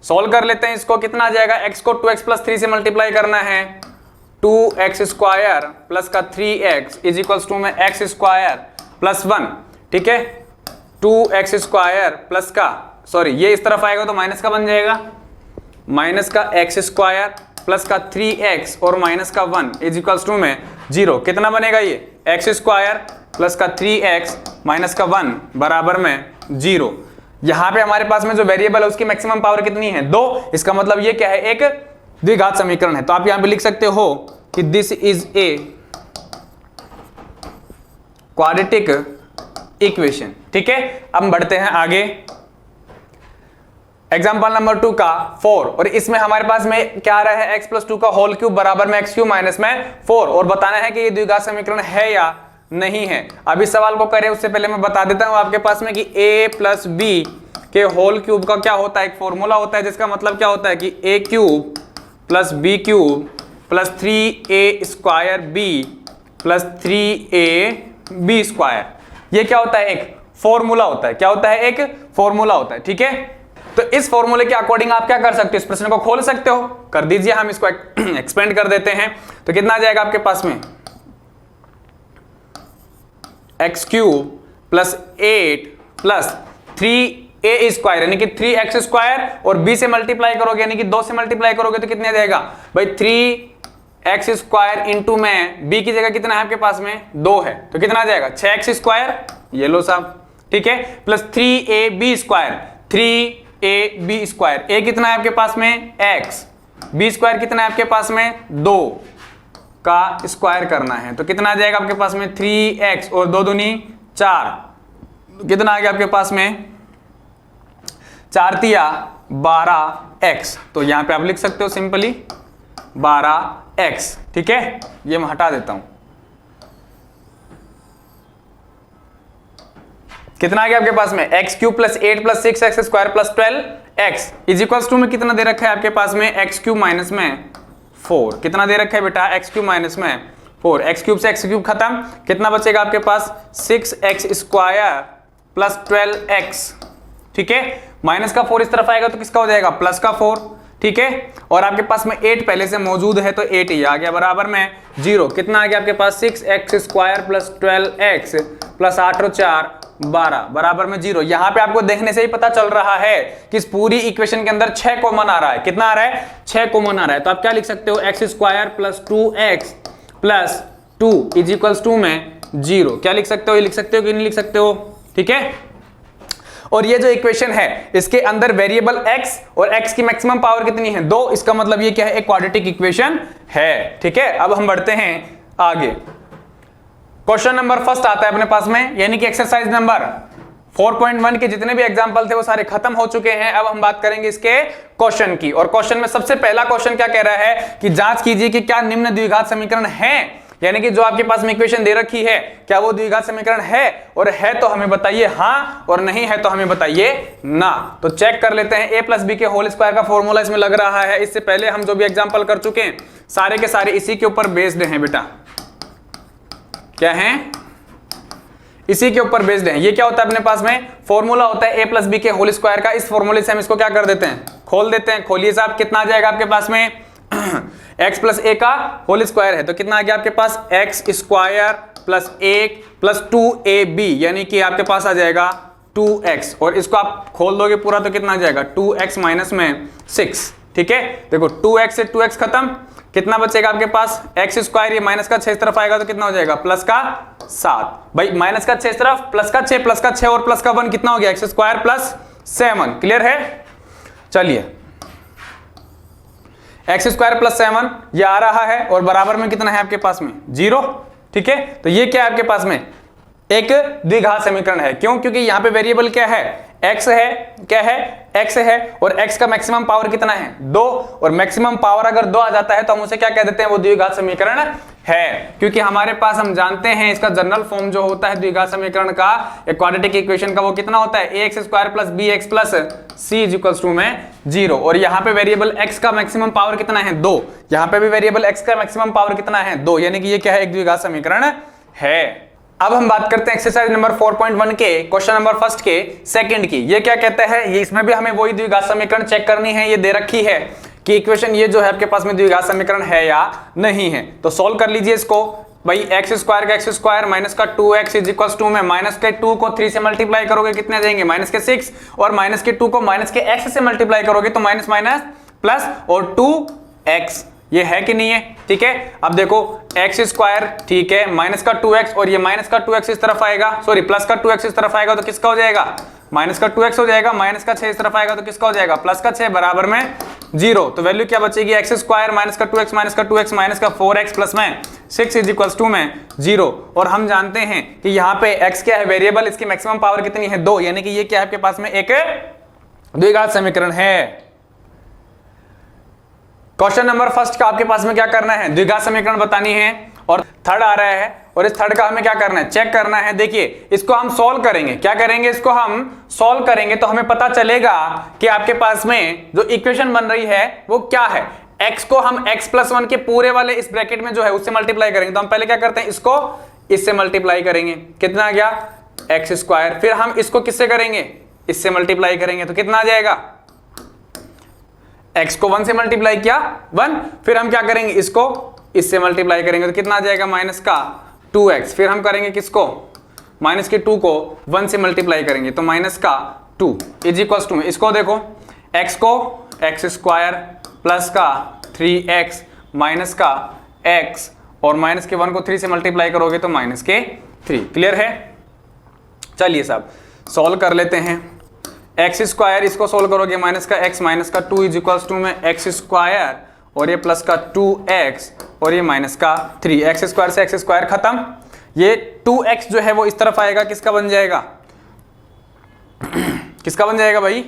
सॉल्व कर लेते हैं इसको। कितना आ जाएगा, x को 2x प्लस 3 से मल्टीप्लाई करना है, 2x स्क्वायर प्लस का 3x इज इक्वल्स टू में x स्क्वायर प्लस 1, ठीक है। 2x स्क्वायर प्लस का, सॉरी ये इस तरफ आएगा तो माइनस का बन जाएगा, माइनस का x स्क्वायर प्लस का 3x और माइनस का 1 इज इक्वल्स टू में 0। कितना बनेगा ये, x स्क्वायर प्लस का 3x माइनस का 1 बराबर में 0। यहां पे हमारे पास में जो वेरिएबल है उसकी मैक्सिमम पावर कितनी है 2। इसका मतलब ये क्या है, एक द्विघात समीकरण है। तो आप यहां पे लिख सकते हो कि this is a quadratic equation, ठीक है। अब बढ़ते हैं आगे। एग्जाम्पल नंबर 2 का 4 और इसमें हमारे पास में क्या आ रहा है, x प्लस 2 का होल क्यूब बराबर में x क्यूब माइनस में 4, और बताना है कि ये द्विघात समीकरण है या नहीं है। अब इस सवाल को करें उससे पहले मैं बता देता हूं आपके पास में कि a प्लस बी के होल क्यूब का क्या होता है, एक फॉर्मूला होता है जिसका मतलब क्या होता है कि a cube plus b cube plus 3a square b plus 3a b square. ये क्या होता है, एक फॉर्मूला होता है। क्या होता है, एक फॉर्मूला होता है, ठीक है। तो इस फॉर्मूले के अकॉर्डिंग आप क्या कर सकते हो, इस प्रश्न को खोल सकते हो। कर दीजिए, हम इसको एक्सपेंड कर देते हैं। तो कितना आ जाएगा आपके पास में, x cube plus 8 plus 3a square यानी कि 3x स्क्वायर और b से मल्टीप्लाई करोगे यानी कि 2 से मल्टीप्लाई करोगे तो कितने आ जाएगा भाई, 3x स्क्वायर इंटू में b की जगह कितना है आपके पास में 2 है तो कितना आ जाएगा 6x स्क्वायर, ये लो साहब, ठीक है, plus 3ab square, 3ab square, a कितना है आपके पास में x, b स्क्वायर कितना है आपके पास में 2 का स्क्वायर करना है तो कितना आ जाएगा आपके पास में 3x और 2 दूनी 4, कितना आ गया आपके पास में 4 तिया 12x। तो यहां पे आप लिख सकते हो सिंपली 12x, ठीक है। ये मैं हटा देता हूं, कितना आ गया आपके पास में x cube plus 8 plus 6x square plus 12x is equals to में कितना दे रखा है आपके पास में x क्यूब माइनस में 4। कितना दे रखा है बेटा, x क्यूब माइनस में 4, x क्यूब से x क्यूब खत्म, कितना बचेगा आपके पास 6x स्क्वायर प्लस 12x, ठीक है। माइनस का 4 इस तरफ आएगा तो किसका हो जाएगा, प्लस का 4, ठीक है। और आपके पास में 8 पहले से मौजूद है तो 8 ही आ गया बराबर में 0। कितना आ गया आपके पास 6x square plus 12x plus 8 और 4 12 बराबर में 0। यहां पे आपको देखने से ही पता चल रहा है कि इस पूरी इक्वेशन के अंदर 6 कॉमन आ रहा है। कितना आ रहा है, 6 कॉमन आ रहा है। तो आप क्या लिख सकते हो, x square plus 2x plus 2 is equals to में 0। क्या लिख सकते हो, ये लिख सकते हो कि नहीं लिख सकते हो, ठीक है। और ये जो इक्वेशन है इसके अंदर वेरिएबल x और x की मैक्सिमम पावर कितनी है 2, इसका मतलब ये क्या है, एक क्वाड्रेटिक इक्वेशन है, ठीक है। अब हम बढ़ते हैं आगे। क्वेश्चन नंबर फर्स्ट आता है अपने पास में, यानी कि एक्सरसाइज नंबर 4.1 के जितने भी एग्जांपल थे वो सारे खत्म हो चुके हैं। अब हम बात करेंगे इसके क्वेश्चन की, और क्वेश्चन में सबसे पहला क्वेश्चन क्या कह रहा है कि जांच कीजिए कि क्या निम्न द्विघात समीकरण हैं यानी कि जो आपके पास में इक्वेशन दे रखी है क्या वो द्विघात समीकरण है, और है तो हमें बताइए हाँ, और नहीं है तो हमें बताइए ना। तो चेक कर लेते हैं। a प्लस बी के होल स्क्वायर का फॉर्मूला इसमें लग रहा है। इससे पहले हम जो भी एग्जांपल कर चुके हैं सारे के सारे इसी के ऊपर बेस्ड हैं बेटा। क्या है? इसी के ऊपर बेस्ड है। ये क्या होता है अपने पास में फॉर्मूला होता है a प्लस बी के होल स्क्वायर का। इस फॉर्मूले से हम इसको क्या कर देते हैं, खोल देते हैं। खोलिए साहब, कितना आ जाएगा आपके पास में x प्लस a का होल स्क्वायर है तो कितना आ गया आपके पास x square plus 1 plus 2ab, यानी कि आपके पास आ जाएगा 2x, और इसको आप खोल दोगे पूरा तो कितना आ जाएगा 2x माइनस में 6। ठीक है, देखो 2x से 2x खत्म, कितना बचेगा आपके पास x स्क्वायर, ये माइनस का 6 तरफ आएगा तो कितना हो जाएगा प्लस का 7। भाई माइनस का 6 तरफ प्लस का 6, प्लस का 6 और प्लस का 1 कितना हो गया x स्क्वायर प्लस 7। क्लियर है? चलिए x स्क्वायर प्लस 7 ये आ रहा है और बराबर में कितना है आपके पास में 0। ठीक है, तो ये क्या है आपके पास में एक द्विघात समीकरण है। क्यों? क्योंकि यहां पे वेरिएबल क्या है x है, क्या है x है, और x का मैक्सिमम पावर कितना है 2, और मैक्सिमम पावर अगर 2 आ जाता है तो हम उसे क्या कह देते हैं, वो द्विघात समीकरण है। क्योंकि हमारे पास हम जानते हैं इसका जनरल फॉर्म जो होता है द्विघात समीकरण का, एक क्वाड्रेटिक इक्वेशन का, वो कितना होता है ax square plus bx plus c is equals to में 0। और यहाँ पे वेरिएबल x का मैक्सिमम पावर कितना है 2, यहाँ पे भी वेरिएबल x का मैक्सिमम पावर कितना है 2, यानी कि ये क्या है एक द्विघात समीकरण है। अब हम बात करते हैं एक्सरसाइज नंबर 4.1 के क्वेश्चन नंबर फर्स्ट के सेकंड की। ये क्या कहता है, ये इसमें भी हमें वही द्विघात समीकरण चेक करनी है। ये दे रखी है कि इक्वेशन ये जो है आपके पास में द्विघात समीकरण है या नहीं है। तो सॉल्व कर लीजिए इसको। भाई एक्स स्क्वायर का एक्स स्क्वायर माइनस का 2x इज इक्वल टू में माइनस के 2 को 3 से मल्टीप्लाई करोगे कितने देंगे माइनस के 6, और माइनस के 2 को माइनस के x से मल्टीप्लाई करोगे तो माइनस माइनस प्लस और 2x। ये है कि नहीं है? ठीक है, अब देखो एक्स स्क्वायर, ठीक है, माइनस का 2x, और ये माइनस का 2x इस तरफ आएगा, सॉरी प्लस का 2x इस तरफ आएगा तो किसका हो जाएगा माइनस का 2x हो जाएगा, माइनस का 6 इस तरफ आएगा तो किसका हो जाएगा प्लस का 6 बराबर में 0। तो वैल्यू क्या बचेगी एक्स स्क्वायर माइनस का 2x माइनस का 2x माइनस का 4x प्लस में 6 इज इक्वल टू में 0। और हम जानते हैं कि यहाँ पे x क्या है वेरिएबल, इसकी मैक्सिमम पावर कितनी है 2, यानी कि ये क्या है आपके पास में एक द्विघात समीकरण है। क्वेश्चन नंबर फर्स्ट का आपके पास में क्या करना है, द्विघात समीकरण बतानी है, और थर्ड आ रहा है, और इस थर्ड का हमें क्या करना है चेक करना है। देखिए इसको हम सॉल्व करेंगे, क्या करेंगे इसको हम सॉल्व करेंगे तो हमें पता चलेगा कि आपके पास में जो इक्वेशन बन रही है वो क्या है। x को हम x प्लस 1 के पूरे वाले इस ब्रैकेट में जो है उससे मल्टीप्लाई करेंगे, तो हम पहले क्या करते हैं इसको इससे मल्टीप्लाई करेंगे, कितना आ गया एक्स स्क्वायर, फिर हम इसको किससे करेंगे इससे मल्टीप्लाई करेंगे तो कितना आ जाएगा x को 1 से मल्टीप्लाई किया 1, फिर हम क्या करेंगे इसको इससे मल्टीप्लाई करेंगे तो कितना आ जाएगा माइनस का 2x, फिर हम करेंगे किसको माइनस के 2 को 1 से मल्टीप्लाई करेंगे तो माइनस का 2 इज इक्वल्स टू में इसको देखो x को एक्स स्क्वायर प्लस का 3x माइनस का x, और माइनस के 1 को 3 से मल्टीप्लाई करोगे तो माइनस के 3। क्लियर है? चलिए साहब सॉल्व कर लेते हैं। एक्स स्क्वायर इसको सोल्व करोगे माइनस का x माइनस का 2 इज इक्वल्स टू में एक्स स्क्वायर, और ये प्लस का 2x, और ये माइनस का 3। एक्स स्क्वायर से एक्स स्क्वायर खत्म, ये 2x जो है वो इस तरफ आएगा, किसका बन जाएगा किसका बन जाएगा भाई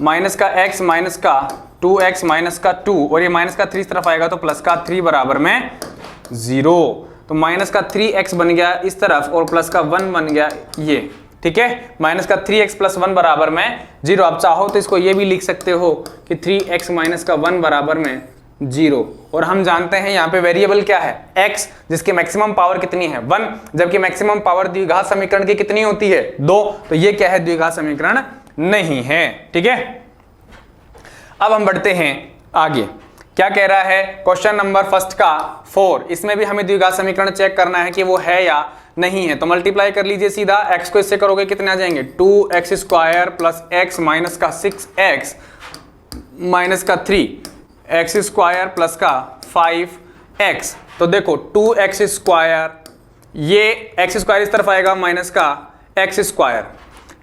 माइनस का x माइनस का 2x माइनस का 2, और ये माइनस का 3 इस तरफ आएगा तो प्लस का 3 बराबर में 0। तो माइनस का 3x बन गया इस तरफ और प्लस का 1 बन गया ये। ठीक है, माइनस का 3x प्लस 1 बराबर में 0। आप चाहो तो इसको ये भी लिख सकते हो कि 3x माइनस का 1 बराबर में 0। और हम जानते हैं यहाँ पे वेरिएबल क्या है x, जिसकी मैक्सिमम पावर कितनी है 1, जबकि मैक्सिमम पावर द्विघात समीकरण की कितनी होती है 2। तो ये क्या है द्विघात समीकरण नहीं है। ठीक है, अब हम बढ़ते हैं आगे। क्या कह रहा है क्वेश्चन नंबर फर्स्ट का 4, इसमें भी हमें द्विघात समीकरण चेक करना है कि वो है या नहीं है। तो मल्टीप्लाई कर लीजिए सीधा, x को इससे करोगे कितने आ जाएंगे 2x square plus x minus का 6x माइनस का 3x स्क्वायर प्लस का 5x। तो देखो 2x स्क्वायर, ये x स्क्वायर इस तरफ आएगा माइनस का x स्क्वायर,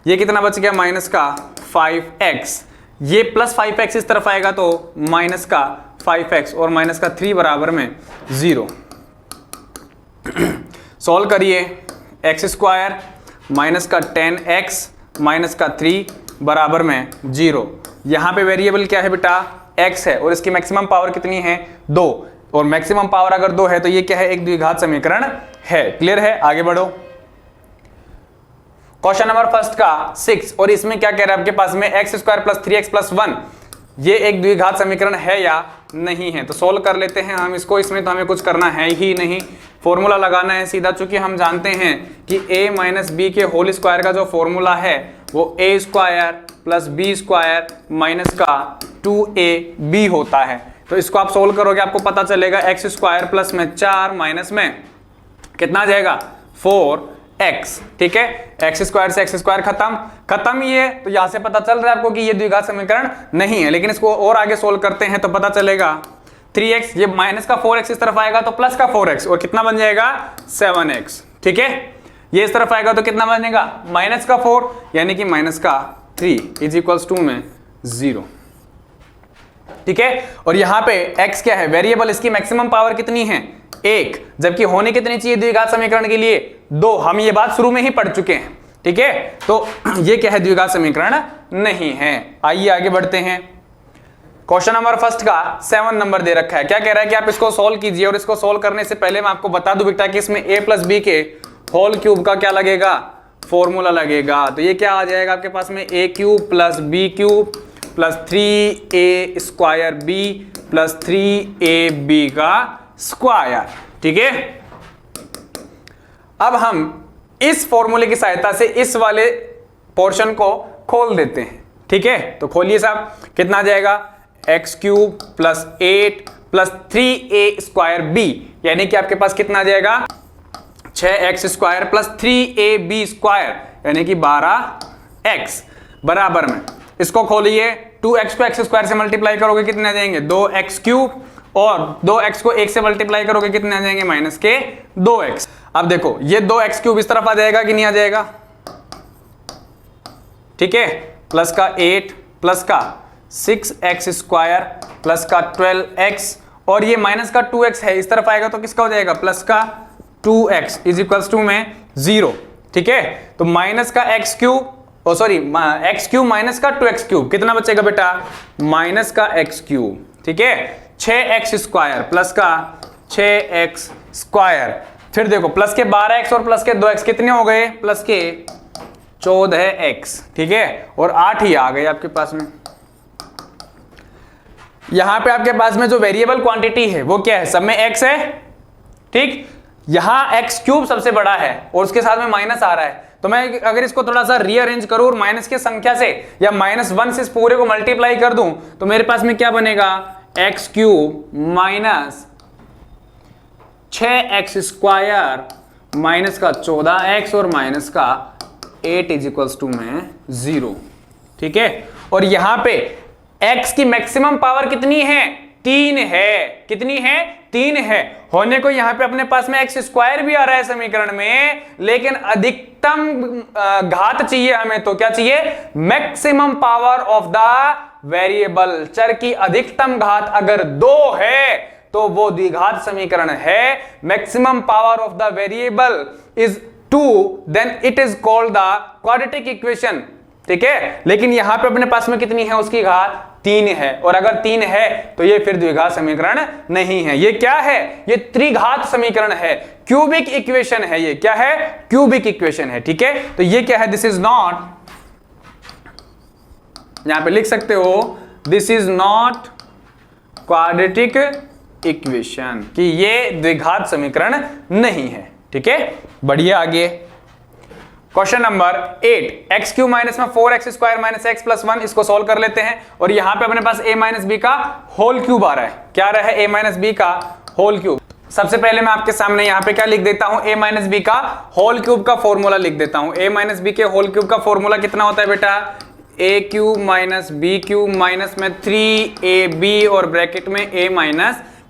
ये कितना बच गया माइनस का 5x, ये प्लस 5x इस तरफ आएगा तो माइनस का 5x, और माइनस का 3 बराबर में 0। सॉल्व करिए, एक्स स्क्वायर माइनस का 10x माइनस का 3 बराबर में 0। यहाँ पे वेरिएबल क्या है बेटा x है, और इसकी मैक्सिमम पावर कितनी है 2। और मैक्सिमम पावर अगर 2 है तो ये क्या है, एक द्विघात समीकरण है। क्लियर है, आगे बढ़ो। क्वेश्चन नंबर फर्स्ट का 6, और इसमें क्या कह रहा है आपके पास में x² + 3x + 1 ये एक द्विघात समीकरण है या नहीं है। तो सोल्व कर लेते हैं हम इसको। इसमें तो हमें कुछ करना है ही नहीं, फॉर्मूला लगाना है सीधा, चूंकि हम जानते हैं कि a - b के होल स्क्वायर का जो फॉर्मूला है वो a² + b² माइनस का 2ab होता है। तो इसको आप सोल्व करोगे आपको पता चलेगा x² प्लस में 4 माइनस में कितना आ जाएगा 4x। ठीक है, x² से x² खत्म ये, तो यहां से पता चल रहा है आपको कि ये द्विघात समीकरण नहीं है। लेकिन इसको और आगे सोल्व करते हैं तो पता चलेगा 3x, ये माइनस का 4x इस तरफ आएगा तो प्लस का 4x, और कितना बन जाएगा 7x। ठीक है, ये इस तरफ आएगा तो कितना बनेगा माइनस का 4 यानी कि माइनस का 3 = में 0। ठीक है, और यहां पे x क्या है, वेरिएबल, इसकी मैक्सिमम पावर कितनी है 1, जबकि होने कितनी चाहिए द्विघात समीकरण के लिए 2। हम ये बात शुरू में ही पढ़ चुके हैं। ठीक है, तो ये क्या है, द्विघात समीकरण नहीं है। आइए आगे बढ़ते हैं। क्वेश्चन नंबर फर्स्ट का 7 नंबर दे रखा है। क्या कह रहा है कि आप इसको सोल्व कीजिए, और इसको सोल्व करने से पहले मैं आपको बता दूं बेटा कि इसमें a + b के होल क्यूब का क्या लगेगा, फॉर्मूला लगेगा। तो ये क्या आ जाएगा आपके पास में a³ + b³ + 3a² b + 3ab का स्क्वायर। ठीक है, अब हम इस फॉर्मूले की सहायता से इस वाले पोर्शन को खोल देते हैं। ठीक है, तो खोलिए साहब, कितना आ जाएगा x³ + 8 + 3a² b, यानी कि आपके पास कितना आ जाएगा 6x² + 3ab² यानी कि 12x बराबर में, इसको खोलिए 2x को x² से मल्टीप्लाई करोगे कितने आ जाएंगे 2x³, और 2x को 1 से मल्टीप्लाई करोगे कितने आ जाएंगे -2x। अब देखो ये 2x³ इस तरफ आ जाएगा कि नहीं आ जाएगा। ठीक है, प्लस का 8 प्लस का 6x² प्लस का 12x, और ये माइनस का 2x है इस तरफ आएगा तो किसका हो जाएगा प्लस का 2x = में 0। ठीक है, तो माइनस का x³ x³ माइनस का 2x³ कितना बचेगा बेटा माइनस का x³। ठीक है, 6x² प्लस का 6x², फिर देखो प्लस के 12x और प्लस के 2x कितने हो गए, प्लस के 14x। ठीक है, और 8 ही आ गए आपके पास में। यहां पे आपके पास में जो वेरिएबल क्वांटिटी है वो क्या है, सब में x है। ठीक, यहां x³ सबसे बड़ा है और उसके साथ में माइनस आ रहा है, तो मैं अगर इसको थोड़ा सा रीअरेंज करूं और माइनस की संख्या से या -1 से इस पूरे को मल्टीप्लाई कर दूं तो मेरे पास में क्या बनेगा x³ माइनस 6x² माइनस का 14x और माइनस का 8 = में 0। ठीक है, और यहां पे x की मैक्सिमम पावर कितनी है 3 है। कितनी है 3 है, होने को यहां पे अपने पास में x² भी आ रहा है समीकरण में, लेकिन अधिकतम घात चाहिए हमें, तो क्या चाहिए maximum power of the variable. चर की अधिकतम घात अगर 2 है तो वो द्विघात समीकरण है। Maximum power of the variable is 2, then it is called the quadratic equation. ठीक है, लेकिन यहां पे अपने पास में कितनी है उसकी घात 3 है, और अगर 3 है तो ये फिर द्विघात समीकरण नहीं है। ये क्या है, ये त्रिघात समीकरण है, क्यूबिक इक्वेशन है। ये क्या है, क्यूबिक इक्वेशन है। ठीक है, तो ये क्या है, दिस इज नॉट, यहां पे लिख सकते हो this is not quadratic equation, कि ये द्विघात समीकरण नहीं है। ठीक है, बढ़िए आगे। क्वेश्चन नंबर 8, x³ माइनस में 4x² माइनस x + 1, इसको सोल्व कर लेते हैं। और यहां पे अपने पास a - b का होल क्यूब आ रहा है। क्या आ रहा है a - b का होल क्यूब। सबसे पहले मैं आपके सामने यहां पे क्या लिख देता हूं, a - b का होल क्यूब का फॉर्मूला लिख देता हूं। a - b के होल क्यूब का फॉर्मूला कितना होता है बेटा, a³ - b³ माइनस में 3ab और ब्रैकेट में a -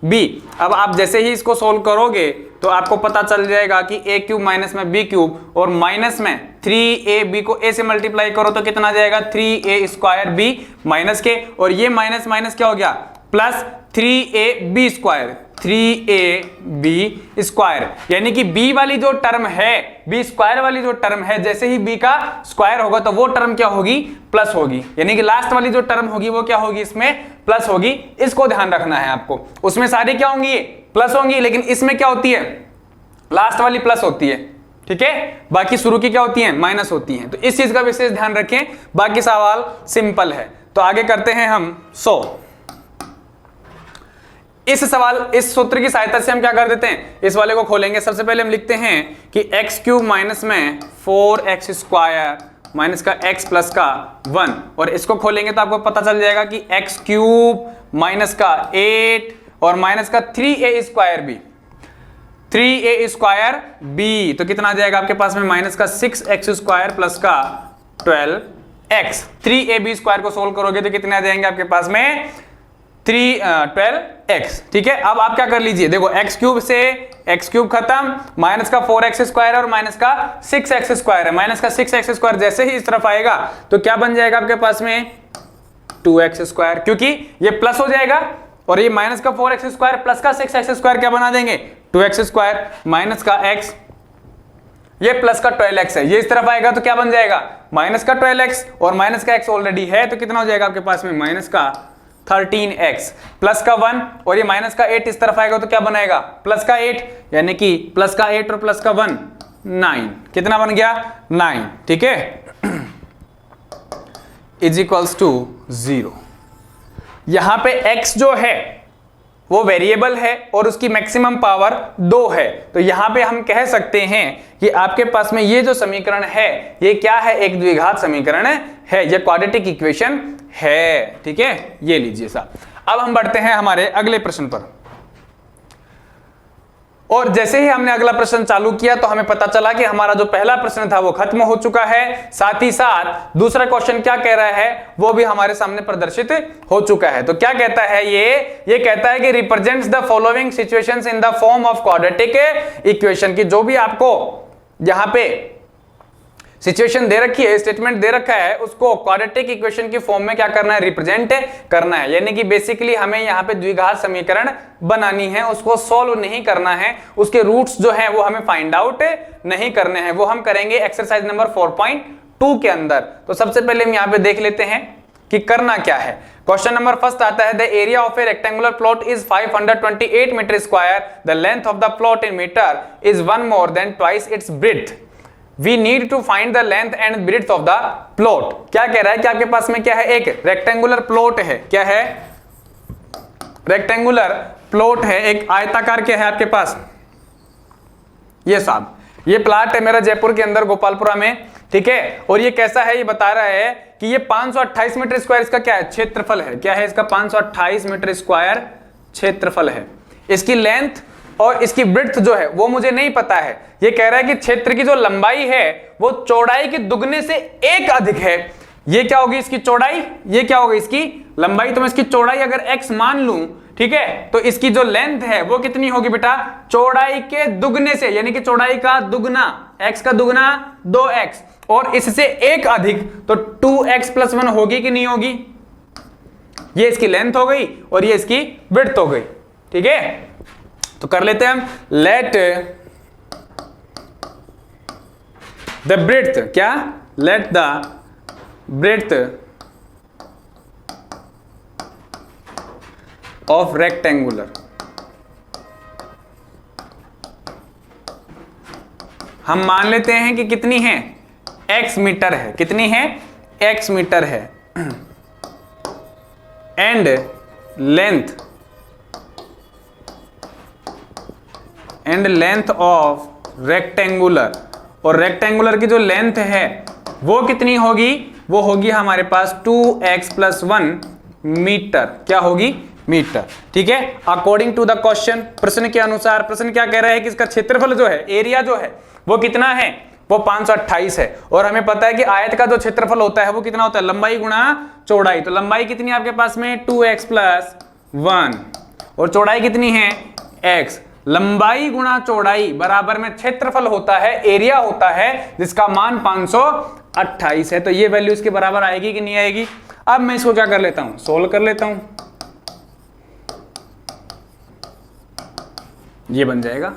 b। अब आप जैसे ही इसको सोल्व करोगे तो आपको पता चल जाएगा कि a³ माइनस में b³ और माइनस में 3ab को a से मल्टीप्लाई करो तो कितना जाएगा 3a² माइनस के, और ये माइनस माइनस क्या हो गया प्लस 3ab², 3ab², यानी कि b वाली जो टर्म है, b² वाली जो टर्म है, जैसे ही b का स्क्वायर होगा तो वो टर्म क्या होगी प्लस होगी, यानी कि लास्ट वाली जो टर्म होगी वो क्या होगी इसमें प्लस होगी, इसको ध्यान रखना है आपको। उसमें सारी क्या होंगी, ये प्लस होंगी, लेकिन इसमें क्या होती है, लास्ट वाली प्लस होती है, ठीक है, बाकी शुरू की क्या होती है, माइनस होती हैं। तो इस चीज का विशेष ध्यान रखें, बाकी सवाल सिंपल है। तो आगे करते हैं हम 100। इस सूत्र की सहायता से हम क्या कर देते हैं, इस वाले को खोलेंगे। सबसे पहले हम लिखते हैं कि एक्स क्यूब माइनस में 4x स्क्वायर माइनस का x प्लस का 1, और इसको खोलेंगे तो आपको पता चल जाएगा कि एक्स क्यूब माइनस का 8 और माइनस का 3a square b, 3a square b, तो कितना आ जाएगा आपके पास में, माइनस का 6x स्क्वायर प्लस का 12x। 3ab स्क्वायर को सोल्व करोगे तो कितने आ जाएंगे आपके पास में, 12x, ठीक है। अब आप क्या कर लीजिए, देखो x क्यूब से x क्यूब खत्म, माइनस का 4x स्क्वायर और माइनस का 6x स्क्वायर है, माइनस का 6x स्क्वायर जैसे ही इस तरफ आएगा तो क्या बन जाएगा आपके पास में, 2x स्क्वायर, क्योंकि ये प्लस हो जाएगा और ये माइनस का 4x स्क्वायर प्लस का 6x स्क्वायर क्या बना देंगे, 2x स्क्वायर, माइनस का x, ये प्लस का 12x है, ये इस तरफ आएगा तो क्या बन जाएगा, माइनस का 12x, और माइनस का x ऑलरेडी है तो कितना हो जाएगा आपके पास में, माइनस का 13x प्लस का 1, और ये माइनस का 8 इस तरफ आएगा तो क्या बनाएगा, प्लस का 8, यानी कि प्लस का 8 और प्लस का 1 9, कितना बन गया, 9, ठीक है, इज इक्वल्स टू 0। यहां पे x जो है वो वेरिएबल है और उसकी मैक्सिमम पावर 2 है, तो यहां पे हम कह सकते हैं कि आपके पास में ये जो समीकरण है ये क्या है, एक द्विघात समीकरण है, ये क्वाड्रेटिक इक्वेशन है, ठीक है, ये लीजिए साहब। अब हम बढ़ते हैं हमारे अगले प्रश्न पर, और जैसे ही हमने अगला प्रश्न चालू किया तो हमें पता चला कि हमारा जो पहला प्रश्न था वो खत्म हो चुका है, साथ ही साथ दूसरा क्वेश्चन क्या कह रहा है वो भी हमारे सामने प्रदर्शित हो चुका है। तो क्या कहता है ये कहता है कि represents the following situations in the form of quadratic equation, की जो भी आपको यहां पे सिचुएशन दे रखी है, स्टेटमेंट दे रखा है, उसको क्वाड्रेटिक इक्वेशन की फॉर्म में क्या करना है, रिप्रेजेंट करना है। यानी कि बेसिकली हमें यहाँ पे द्विघात समीकरण बनानी है, उसको सॉल्व नहीं करना है, उसके रूट्स जो हैं वो हमें फाइंड आउट नहीं करने हैं, वो हम करेंगे एक्सरसाइज नंबर 4.2 के अंदर। तो सबसे पहले हम यहाँ पे देख लेते हैं कि करना क्या है। क्वेश्चन नंबर फर्स्ट आता है, the area of a rectangular plot is 528 metre square, the length of the plot in metre is 1 more than twice its breadth, We need to find the length and breadth of the plot। क्या कह रहा है कि आपके पास में क्या है, एक रेक्टेंगुलर प्लॉट है, क्या है, रेक्टेंगुलर प्लॉट है, एक आयताकार क्या है आपके पास, ये साहब, ये प्लॉट है मेरा जयपुर के अंदर गोपालपुरा में, ठीक है, और ये कैसा है, ये बता रहा है कि ये 528 मीटर स्क्वायर इसका क्या है, क्षेत्रफल है, क्या है इसका, 528 मीटर स्क्वायर क्षेत्रफल है। इसकी लेंथ और इसकी ब्रेड्थ जो है वो मुझे नहीं पता है। ये कह रहा है कि क्षेत्र की जो लंबाई है वो चौड़ाई के दुगने से 1 अधिक है। ये क्या होगी इसकी चौड़ाई, ये क्या होगी इसकी लंबाई, तो मैं इसकी चौड़ाई अगर x मान लूं, ठीक है, तो इसकी जो लेंथ है वो कितनी होगी बेटा, चौड़ाई के दुगने से, यानी कि चौड़ाई का दुगना, x का दुगना 2x, और इससे 1 अधिक तो 2x + 1 होगी कि नहीं होगी। ये इसकी लेंथ हो गई और ये इसकी विड्थ हो गई, ठीक है। तो कर लेते हैं हम, लेट द ब्रेड्थ, क्या, let the breadth of rectangular, हम मान लेते हैं कि कितनी है, x मीटर है, कितनी है, x मीटर है, एंड लेंथ ऑफ रेक्टेंगुलर, और रेक्टेंगुलर की जो लेंथ है वो कितनी होगी, वो होगी हमारे पास 2x + 1 मीटर, क्या होगी, मीटर, ठीक है। अकॉर्डिंग टू द क्वेश्चन, प्रश्न के अनुसार, प्रश्न क्या कह रहा है कि इसका क्षेत्रफल जो है, एरिया जो है वो कितना है, वो 528 है, और हमें पता है कि आयत का जो क्षेत्रफल होता है वो कितना होता है, लंबाई गुणा चौड़ाई, तो लंबाई कितनी है आपके पास में 2x + 1, और चौड़ाई कितनी है x, लंबाई गुणा चौड़ाई बराबर में क्षेत्रफल होता है, एरिया होता है, जिसका मान 528 है। तो ये वैल्यू इसके बराबर आएगी कि नहीं आएगी। अब मैं इसको क्या कर लेता हूं, सोल्व कर लेता हूं, ये बन जाएगा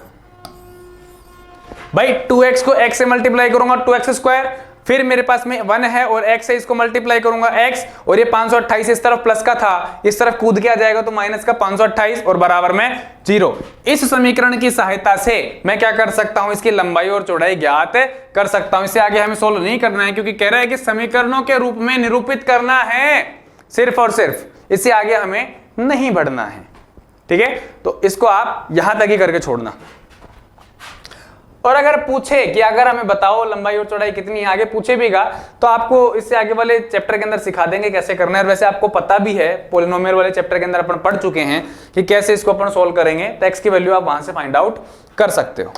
भाई 2x को x से मल्टीप्लाई करूंगा 2x स्क्वायर, फिर मेरे पास में 1 है और x से इसको मल्टीप्लाई करूंगा x, और ये 528 इस तरफ प्लस का था, इस तरफ कूद के आ जाएगा तो माइनस का 528 और बराबर में 0। इस समीकरण की सहायता से मैं क्या कर सकता हूं, इसकी लंबाई और चौड़ाई ज्ञात कर सकता हूं। इससे आगे हमें सोल्व नहीं करना है क्योंकि कह रहा है कि समीकरणों के रूप में निरूपित करना है सिर्फ और सिर्फ, इससे आगे हमें नहीं बढ़ना है। ठीक है, तो इसको आप यहां तक ही करके छोड़ना। और अगर पूछे कि अगर हमें बताओ लंबाई और चौड़ाई कितनी है, आगे पूछे भीगा, तो आपको इससे आगे वाले चैप्टर के अंदर सिखा देंगे कैसे करना है। और वैसे आपको पता भी है, पॉलिनोमियल वाले चैप्टर के अंदर अपन पढ़ चुके हैं कि कैसे इसको अपन सोल्व करेंगे, तो x की वैल्यू आप वहां से फाइंड आउट कर सकते हो।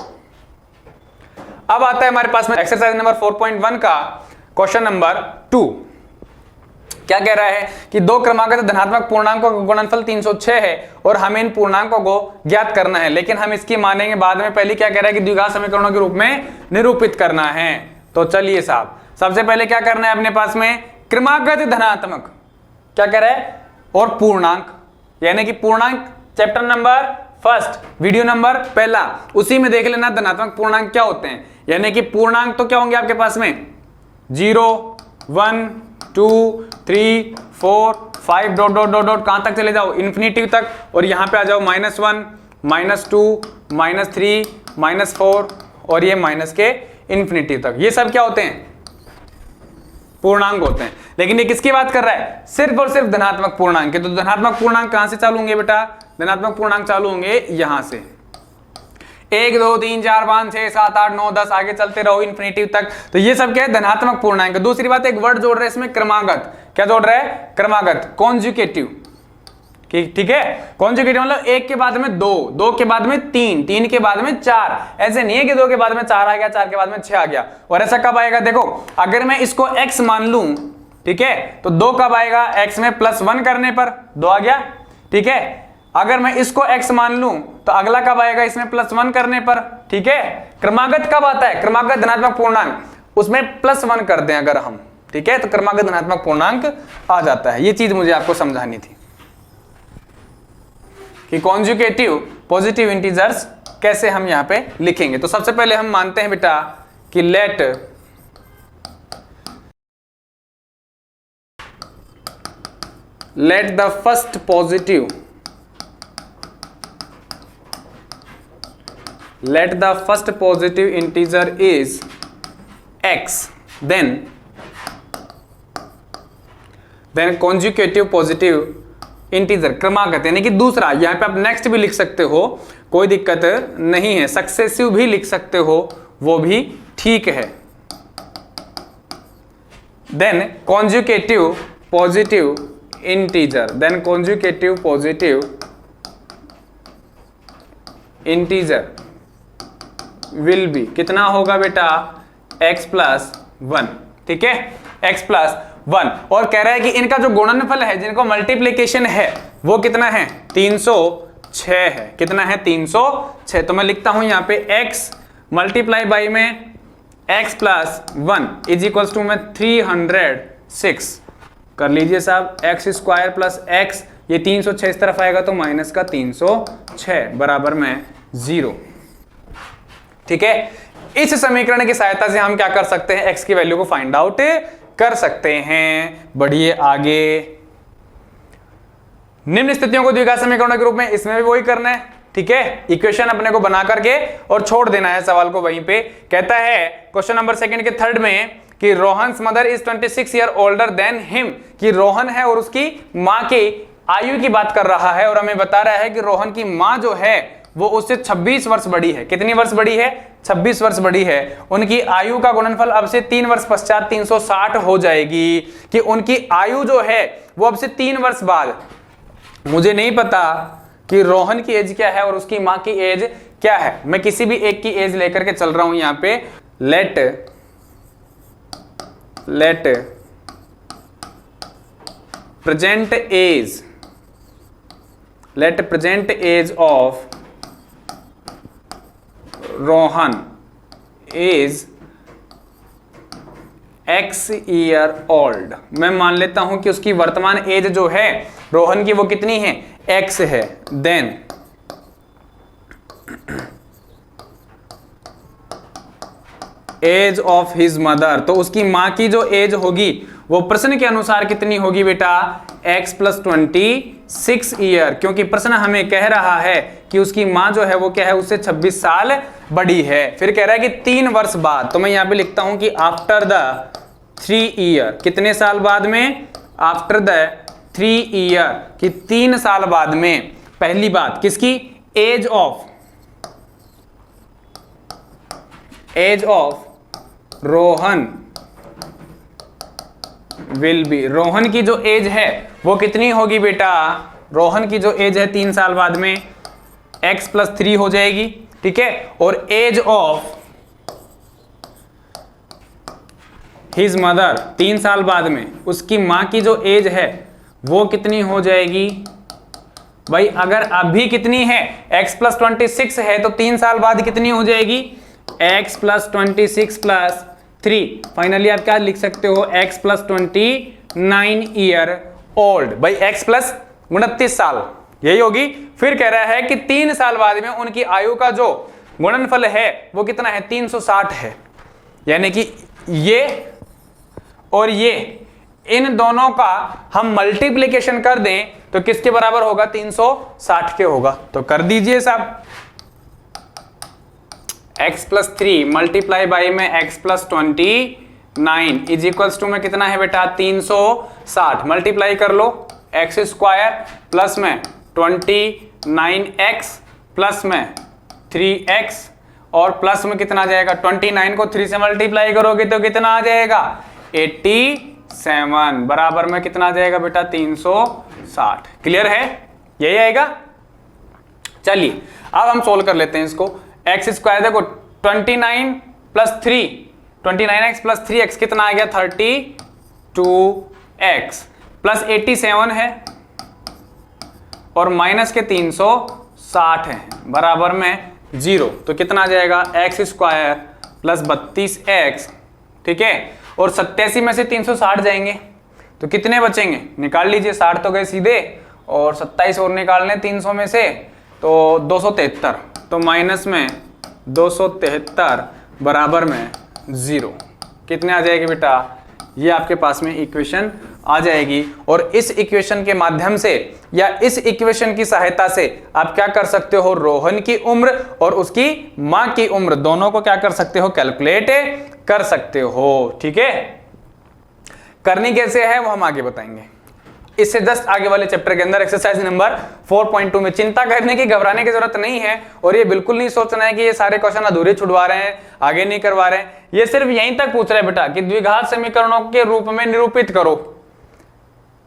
अब आता है हमारे पास में एक्सरसाइज नंबर 4.1 का क्वेश्चन नंबर 2। क्या कह रहा है कि दो क्रमागत धनात्मक पूर्णांकों का गुणनफल 306 है और हमें इन पूर्णांकों को ज्ञात करना है, लेकिन हम इसकी मानेंगे बाद में। पहले क्या कह रहा है कि द्विघात समीकरणों के रूप में निरूपित करना है। तो चलिए साहब, सबसे पहले क्या करना है अपने पास में, क्रमागत धनात्मक क्या कह रहा है और पूर्णांक, यानी कि पूर्णांक चैप्टर नंबर 1 वीडियो नंबर 1 उसी में देख लेना धनात्मक पूर्णांक क्या होते हैं। यानी कि पूर्णांक तो क्या होंगे आपके पास में 0 1 2 3 4 5 डॉट डॉट डॉट डॉट कहां तक चले जाओ, इन्फिनिटी तक, और यहां पे आ जाओ -1 -2 -3 -4 और ये माइनस के इन्फिनिटी तक। ये सब क्या होते हैं, पूर्णांक होते हैं। लेकिन ये किसकी बात कर रहा है, सिर्फ और सिर्फ धनात्मक पूर्णांक के। तो धनात्मक पूर्णांक कहां से चालू होंगे बेटा, धनात्मक पूर्णांक चालू होंगे यहां से 1 2 3 4 5 6 7 8 9 10 आगे चलते रहो इन्फिनिटी तक। तो ये सब क्या है, धनात्मक पूर्णांक। दूसरी बात, एक वर्ड जोड़ रहे हैं इसमें, क्रमागत। क्या जोड़ रहा है, क्रमागत, कॉन्जुगेटिव। ठीक है, कॉन्जुगेटिव मतलब 1 के बाद में 2, 2 के बाद में 3, 3 के बाद में 4। ऐसे नहीं है कि 2 के बाद में 4 आ गया, 4 के बाद में 6 आ गया। और ऐसा कब आएगा, देखो अगर मैं इसको x मान लूं, ठीक है, तो 2 कब आएगा, x में +1 करने पर 2 आ गया। ठीक है, अगर मैं इसको x मान लूं तो अगला कब आएगा, इसमें +1 करने पर। ठीक है, क्रमागत कब आता है, क्रमागत धनात्मक पूर्णांक, उसमें +1 कर दें अगर हम, ठीक है, तो क्रमागत धनात्मक पूर्णांक आ जाता है। ये चीज मुझे आपको समझानी थी कि कॉन्जुगेटिव पॉजिटिव इंटीजर्स कैसे हम यहां पे लिखेंगे। तो सबसे पहले हम मानते हैं बेटा कि let the first positive let the first positive integer is x, then conjugative positive integer क्रमागत, यानी कि दूसरा, यहां पे आप नेक्स्ट भी लिख सकते हो, कोई दिक्कत नहीं है, सक्सेसिव भी लिख सकते हो, वो भी ठीक है। Then conjugative positive integer, then conjugative positive integer will be कितना होगा बेटा, x + 1। ठीक है, x + 1। और कह रहा है कि इनका जो गुणनफल है, जिनको मल्टीप्लिकेशन है, वो कितना है, 306 है। कितना है, 306। तो मैं लिखता हूं यहां पे x मल्टीप्लाई बाई में x + 1 = में 306 कर लीजिए साहब, x² + x, ये 306 इस तरफ आएगा तो माइनस का 306 बराबर में 0। ठीक है, इस समीकरण की सहायता से हम क्या कर सकते हैं, x की वैल्यू को फाइंड आउट कर सकते हैं। बढ़िए आगे, निम्न स्थितियों को द्विघात समीकरणों के रूप में, इसमें भी वही करना है। ठीक है, इक्वेशन अपने को बना करके और छोड़ देना है सवाल को वहीं पे। कहता है क्वेश्चन नंबर 2 के 3 में कि Rohan's mother is 26 year older than him, कि रोहन है और उसकी मां की आयु की बात कर रहा है, और हमें बता रहा है कि रोहन की मां जो है वो उससे 26 वर्ष बड़ी है। कितनी वर्ष बड़ी है, 26 वर्ष बड़ी है। उनकी आयु का गुणनफल अब से 3 वर्ष पश्चात 360 हो जाएगी, कि उनकी आयु जो है वो अब से 3 वर्ष बाद, मुझे नहीं पता कि रोहन की एज क्या है और उसकी मां की एज क्या है, मैं किसी भी एक की एज लेकर के चल रहा हूं यहां पे। Let present age of Rohan is x year old. मैं मान लेता हूं कि उसकी वर्तमान एज जो है रोहन की वो कितनी है, x है। Then age of his mother, तो उसकी माँ की जो एज होगी वो प्रश्न के अनुसार कितनी होगी बेटा, x + 26 ईयर, क्योंकि प्रश्न हमें कह रहा है कि उसकी माँ जो है वो क्या है, उससे 26 साल बड़ी है। फिर कह रहा है कि 3 वर्ष बाद, तो मैं यहाँ पे लिखता हूं कि आफ्टर द 3 ईयर, कितने साल बाद में, आफ्टर द 3 ईयर, कि 3 साल बाद में। पहली बात किसकी, age of Rohan will be, Rohan की जो एज है वो कितनी होगी बेटा, रोहन की जो एज है 3 साल बाद में x + 3 हो जाएगी, ठीक है। और एज ऑफ हिज मदर, 3 साल बाद में उसकी माँ की जो एज है वो कितनी हो जाएगी भाई, अगर अभी कितनी है, x + 26 है, तो 3 साल बाद कितनी हो जाएगी, x + 26 + 3, फाइनली आप क्या लिख सकते हो, x + 29 ईयर ओल्ड, भाई x + 29 साल यही होगी। फिर कह रहा है कि 3 साल बाद में उनकी आयु का जो गुणनफल है वो कितना है, 360 है, यानी कि ये और ये, इन दोनों का हम मल्टीप्लिकेशन कर दें तो किसके बराबर होगा, 360 के होगा। तो कर दीजिए साहब, x + 3 मल्टीप्लाई बाई में x + 29 इज इक्वल्स टू में कितना है बेटा, 360, मल्टीप्लाई कर लो, x² प्लस में 29x प्लस में 3x और प्लस में कितना आ जाएगा, 29 को 3 से मल्टीप्लाई करोगे तो कितना आ जाएगा, 87, बराबर में कितना आ जाएगा बेटा, 360। क्लियर है, यही आएगा। चलिए अब हम सोल्व कर लेते हैं इसको। x² देखो 29 + 3, 29x + 3x कितना आ गया, 32x प्लस 87 है और माइनस के 360 है, बराबर में 0, तो कितना आ जाएगा, x² + 32x, ठीक है। और 87 में से 360 जाएंगे तो कितने बचेंगे, निकाल लीजिए, 60 तो गए सीधे और 27 और निकाल लें 300 में से तो 273, तो माइनस में 273 बराबर में 0, कितने आ जाएगी बेटा, ये आपके पास में इक्वेशन आ जाएगी। और इस इक्वेशन के माध्यम से या इस इक्वेशन की सहायता से आप क्या कर सकते हो, रोहन की उम्र और उसकी मां की उम्र दोनों को क्या कर सकते हो, कैलकुलेट कर सकते हो, ठीक है। करनी कैसे है वो हम आगे बताएंगे। इससे जस्ट आगे वाले चैप्टर के अंदर एक्सरसाइज नंबर 4.2 में चिंता करने की, घबराने की जरूरत नहीं है। और ये बिल्कुल नहीं सोचना है कि ये सारे क्वेश्चन अधूरे छुड़वा रहे हैं, आगे नहीं करवा रहे हैं। ये सिर्फ यहीं तक पूछ रहे हैं बेटा कि द्विघात समीकरणों के रूप में निरूपित करो।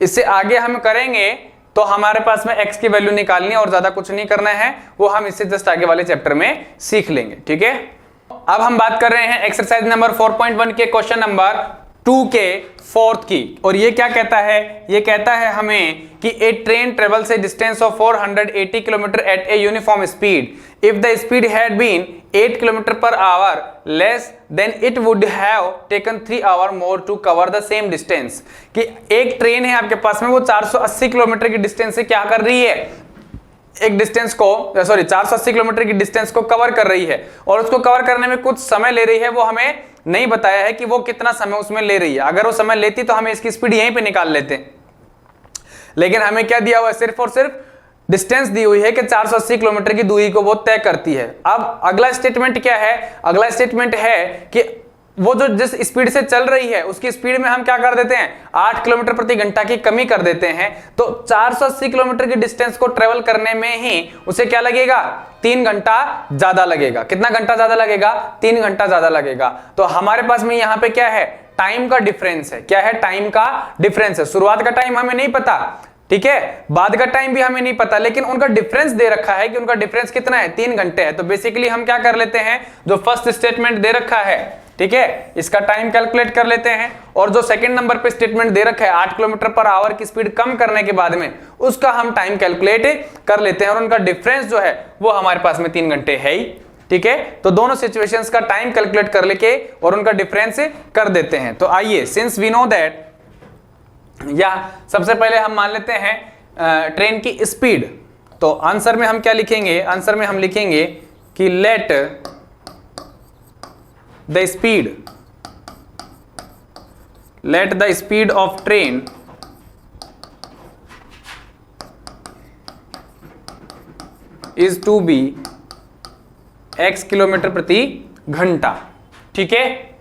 इससे आगे हम करेंगे तो हमारे पास में x की वैल्यू निकालनी है और ज्यादा कुछ नहीं करना है, वो हम इससे जस्ट आगे वाले चैप्टर में सीख लेंगे, ठीक है। अब हम बात कर रहे हैं एक्सरसाइज नंबर 4.1 के क्वेश्चन नंबर 2 के 4th की। और ये क्या कहता है, ये कहता है हमें कि a train travels a distance of 480 kilometre at a uniform speed, if the speed had been 8 kilometre पर hour less than it would have taken 3 hour more to cover the same distance. कि एक train है आपके पास में, वो 480 kilometre की distance से क्या कर रही है, एक डिस्टेंस को 480 किलोमीटर की डिस्टेंस को कवर कर रही है और उसको कवर करने में कुछ समय ले रही है। वो हमें नहीं बताया है कि वो कितना समय उसमें ले रही है। अगर वो समय लेती तो हमें इसकी स्पीड यहीं पे निकाल लेते, लेकिन हमें क्या दिया हुआ है, सिर्फ और सिर्फ डिस्टेंस दी हुई है कि 480 किलोमीटर की दूरी को वो तय करती है। अब अगला स्टेटमेंट क्या है, अगला स्टेटमेंट है कि वो जो जिस स्पीड से चल रही है उसकी स्पीड में हम क्या कर देते हैं, 8 किलोमीटर प्रति घंटा की कमी कर देते हैं। तो 480 किलोमीटर की डिस्टेंस को ट्रेवल करने में ही उसे क्या लगेगा, 3 घंटा ज्यादा लगेगा। कितना घंटा ज्यादा लगेगा, 3 घंटा ज्यादा लगेगा। तो हमारे पास में यहाँ पे क्या है, टाइम का डिफरेंस है। क्या है, टाइम का डिफरेंस है। शुरुआत का टाइम हमें नहीं पता, ठीक है, बाद का टाइम भी हमें नहीं पता, लेकिन उनका डिफरेंस दे रखा है कि उनका डिफरेंस कितना है, 3 घंटे है। तो बेसिकली हम क्या कर लेते हैं, जो फर्स्ट स्टेटमेंट दे रखा है, ठीक है, इसका टाइम कैलकुलेट कर लेते हैं। और जो सेकंड नंबर पे स्टेटमेंट दे रखा है 8 किलोमीटर पर आवर की स्पीड कम करने के बाद में, उसका हम टाइम कैलकुलेट कर लेते हैं। और उनका डिफरेंस जो है वो हमारे पास में 3 घंटे है ही, ठीक है। तो दोनों सिचुएशंस का टाइम कैलकुलेट कर लेके और उनका डिफरेंस कर देते हैं। तो आइए, सिंस वी नो दैट, या सबसे पहले हम मान लेते हैं ट्रेन की स्पीड। तो आंसर में हम क्या लिखेंगे, आंसर में हम लिखेंगे कि let the speed of train is to be x kilometre प्रति घंटा। ठीक है,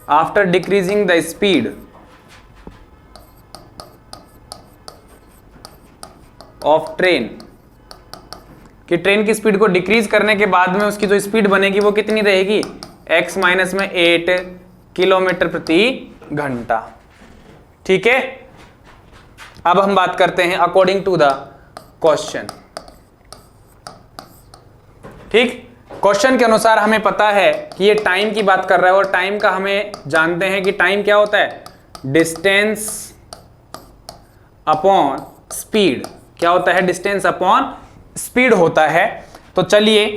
after decreasing the speed of train, कि ट्रेन की स्पीड को डिक्रीज करने के बाद में उसकी जो स्पीड बनेगी वो कितनी रहेगी, x माइनस में 8 किलोमीटर प्रति घंटा। ठीक है, अब हम बात करते हैं अकॉर्डिंग टू द क्वेश्चन। ठीक, क्वेश्चन के अनुसार हमें पता है कि ये टाइम की बात कर रहा है और टाइम का हमें जानते हैं कि टाइम क्या होता है, डिस्टेंस अपॉन स्पीड। क्या होता है, डिस्टेंस अपॉन स्पीड होता है। तो चलिए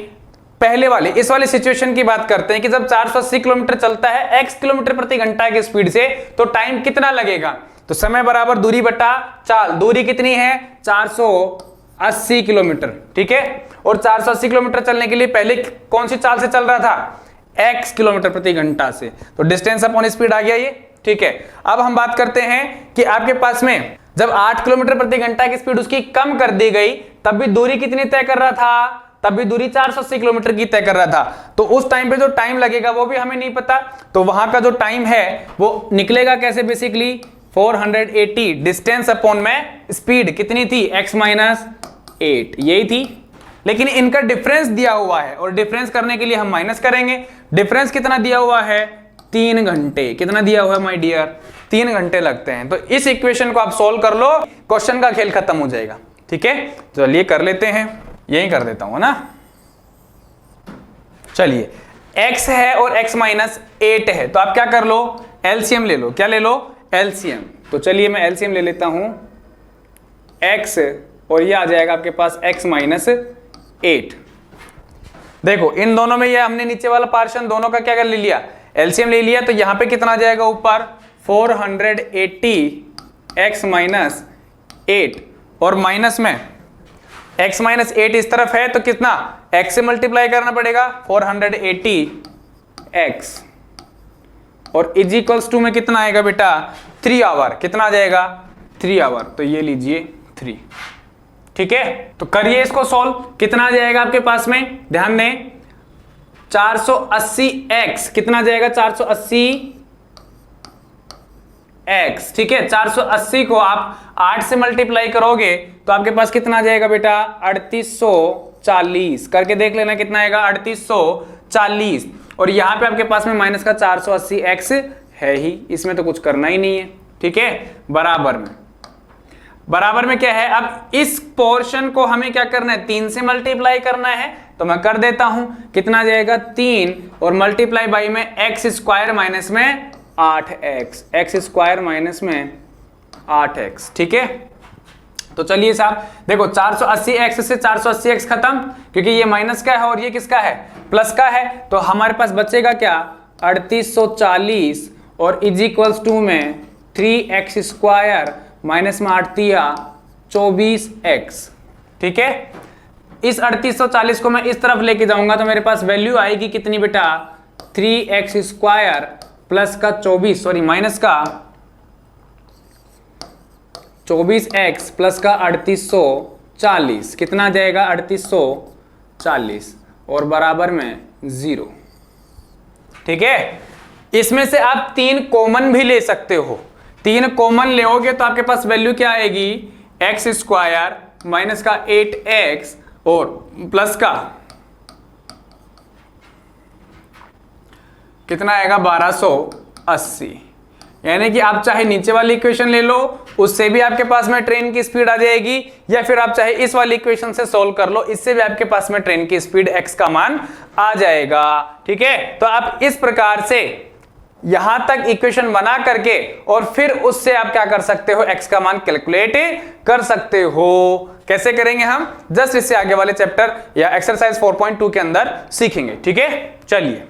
पहले वाले इस वाले सिचुएशन की बात करते हैं कि जब 480 किलोमीटर चलता है x किलोमीटर प्रति घंटा की स्पीड से, तो टाइम कितना लगेगा, तो समय बराबर दूरी बटा चाल। दूरी कितनी है, 480 किलोमीटर। ठीक है, और 480 किलोमीटर चलने के लिए पहले कौन सी चाल से चल रहा था, x किलोमीटर प्रति घंटा से, तो डिस्टेंस अपॉन स्पीड आ गया ये। ठीक है, अब हम बात करते हैं कि आपके पास में जब 8 किलोमीटर प्रति घंटा की स्पीड उसकी कम कर दी गई, तब भी दूरी कितनी तय कर रहा था, तब भी दूरी 480 किलोमीटर की तय कर रहा था। तो उस टाइम पे जो टाइम लगेगा वो भी हमें नहीं पता, तो वहां का जो टाइम है वो निकलेगा कैसे, बेसिकली 480 डिस्टेंस अपॉन में स्पीड कितनी थी, x माइनस 8, यही थी। लेकिन इनका डिफरेंस दिया हुआ है और डिफरेंस करने के लिए हम माइनस करेंगे। डिफरेंस कितना दिया हुआ है, 3 घंटे। कितना दिया हुआ है माय डियर, 3 घंटे लगते हैं। तो इस इक्वेशन को आप सोल्व कर लो, क्वेश्चन का खेल खत्म हो जाएगा। ठीक है, चलिए कर लेते हैं, यही कर देता हूं ना। चलिए x है और x माइनस 8 है, तो आप क्या कर लो, एलसीएम ले लो। क्या ले लो, एलसीएम। तो चलिए मैं एलसीएम ले लेता हूं, x और ये आ जाएगा आपके पास x माइनस 8। देखो इन दोनों में ये हमने नीचे वाला पार्शन दोनों का क्या कर ले लिया, एलसीएम ले लिया। तो यहां पे कितना आ जाएगा ऊपर, 480 x माइनस 8 और माइनस में x माइनस 8 इस तरफ है, तो कितना x से मल्टीप्लाई करना पड़ेगा, 480 x और इज इक्वल्स टू में कितना आएगा बेटा, 3 आवर। कितना आ जाएगा, 3 आवर। तो ये लीजिए 3। ठीक है, तो करिए इसको सॉल्व। कितना आ जाएगा आपके पास में, ध्यान दें, 480x कितना आ जाएगा, 480x। ठीक है, 480 को आप 8 से मल्टीप्लाई करोगे तो आपके पास कितना आ जाएगा बेटा, 3840। करके देख लेना कितना आएगा, 3840। और यहां पे आपके पास में माइनस का 480x है ही, इसमें तो कुछ करना ही नहीं है। ठीक है, बराबर में क्या है, अब इस पोर्शन को हमें क्या करना है, 3 से मल्टीप्लाई करना है। तो मैं कर देता हूं, कितना आ जाएगा, 3 और मल्टीप्लाई बाई में x स्क्वायर माइनस में 8x, x स्क्वायर माइनस में 8x। ठीक है, तो चलिए साहब देखो 480x से 480x खत्म, क्योंकि ये माइनस का है और ये किसका है, प्लस का है। तो हमारे पास बचेगा क्या, 3840 और इज इक्वल्स टू में 3x स्क्वायर माइनस में 8 24x। ठीक है, इस 3840 को मैं इस तरफ लेके जाऊंगा तो मेरे पास वैल्यू आएगी कितनी बेटा, 3x स्क्वायर प्लस का 24, सॉरी माइनस का 24x प्लस का 3840। कितना आ जाएगा, 3840 और बराबर में 0। ठीक है, इसमें से आप 3 कॉमन भी ले सकते हो। 3 कॉमन लेओगे तो आपके पास वैल्यू क्या आएगी, x स्क्वायर माइनस का 8x और प्लस का कितना आएगा, 1280। यानी कि आप चाहे नीचे वाली इक्वेशन ले लो, उससे भी आपके पास में ट्रेन की स्पीड आ जाएगी, या फिर आप चाहे इस वाली इक्वेशन से सॉल्व कर लो, इससे भी आपके पास में ट्रेन की स्पीड x का मान आ जाएगा। ठीक है, तो आप इस प्रकार से यहां तक इक्वेशन बना करके और फिर उससे आप क्या कर सकते हो, x का मान कैलकुलेट कर सकते हो। कैसे करेंगे हम, जस्ट इससे आगे वाले चैप्टर या एक्सरसाइज 4.2 के अंदर सीखेंगे। ठीक है, चलिए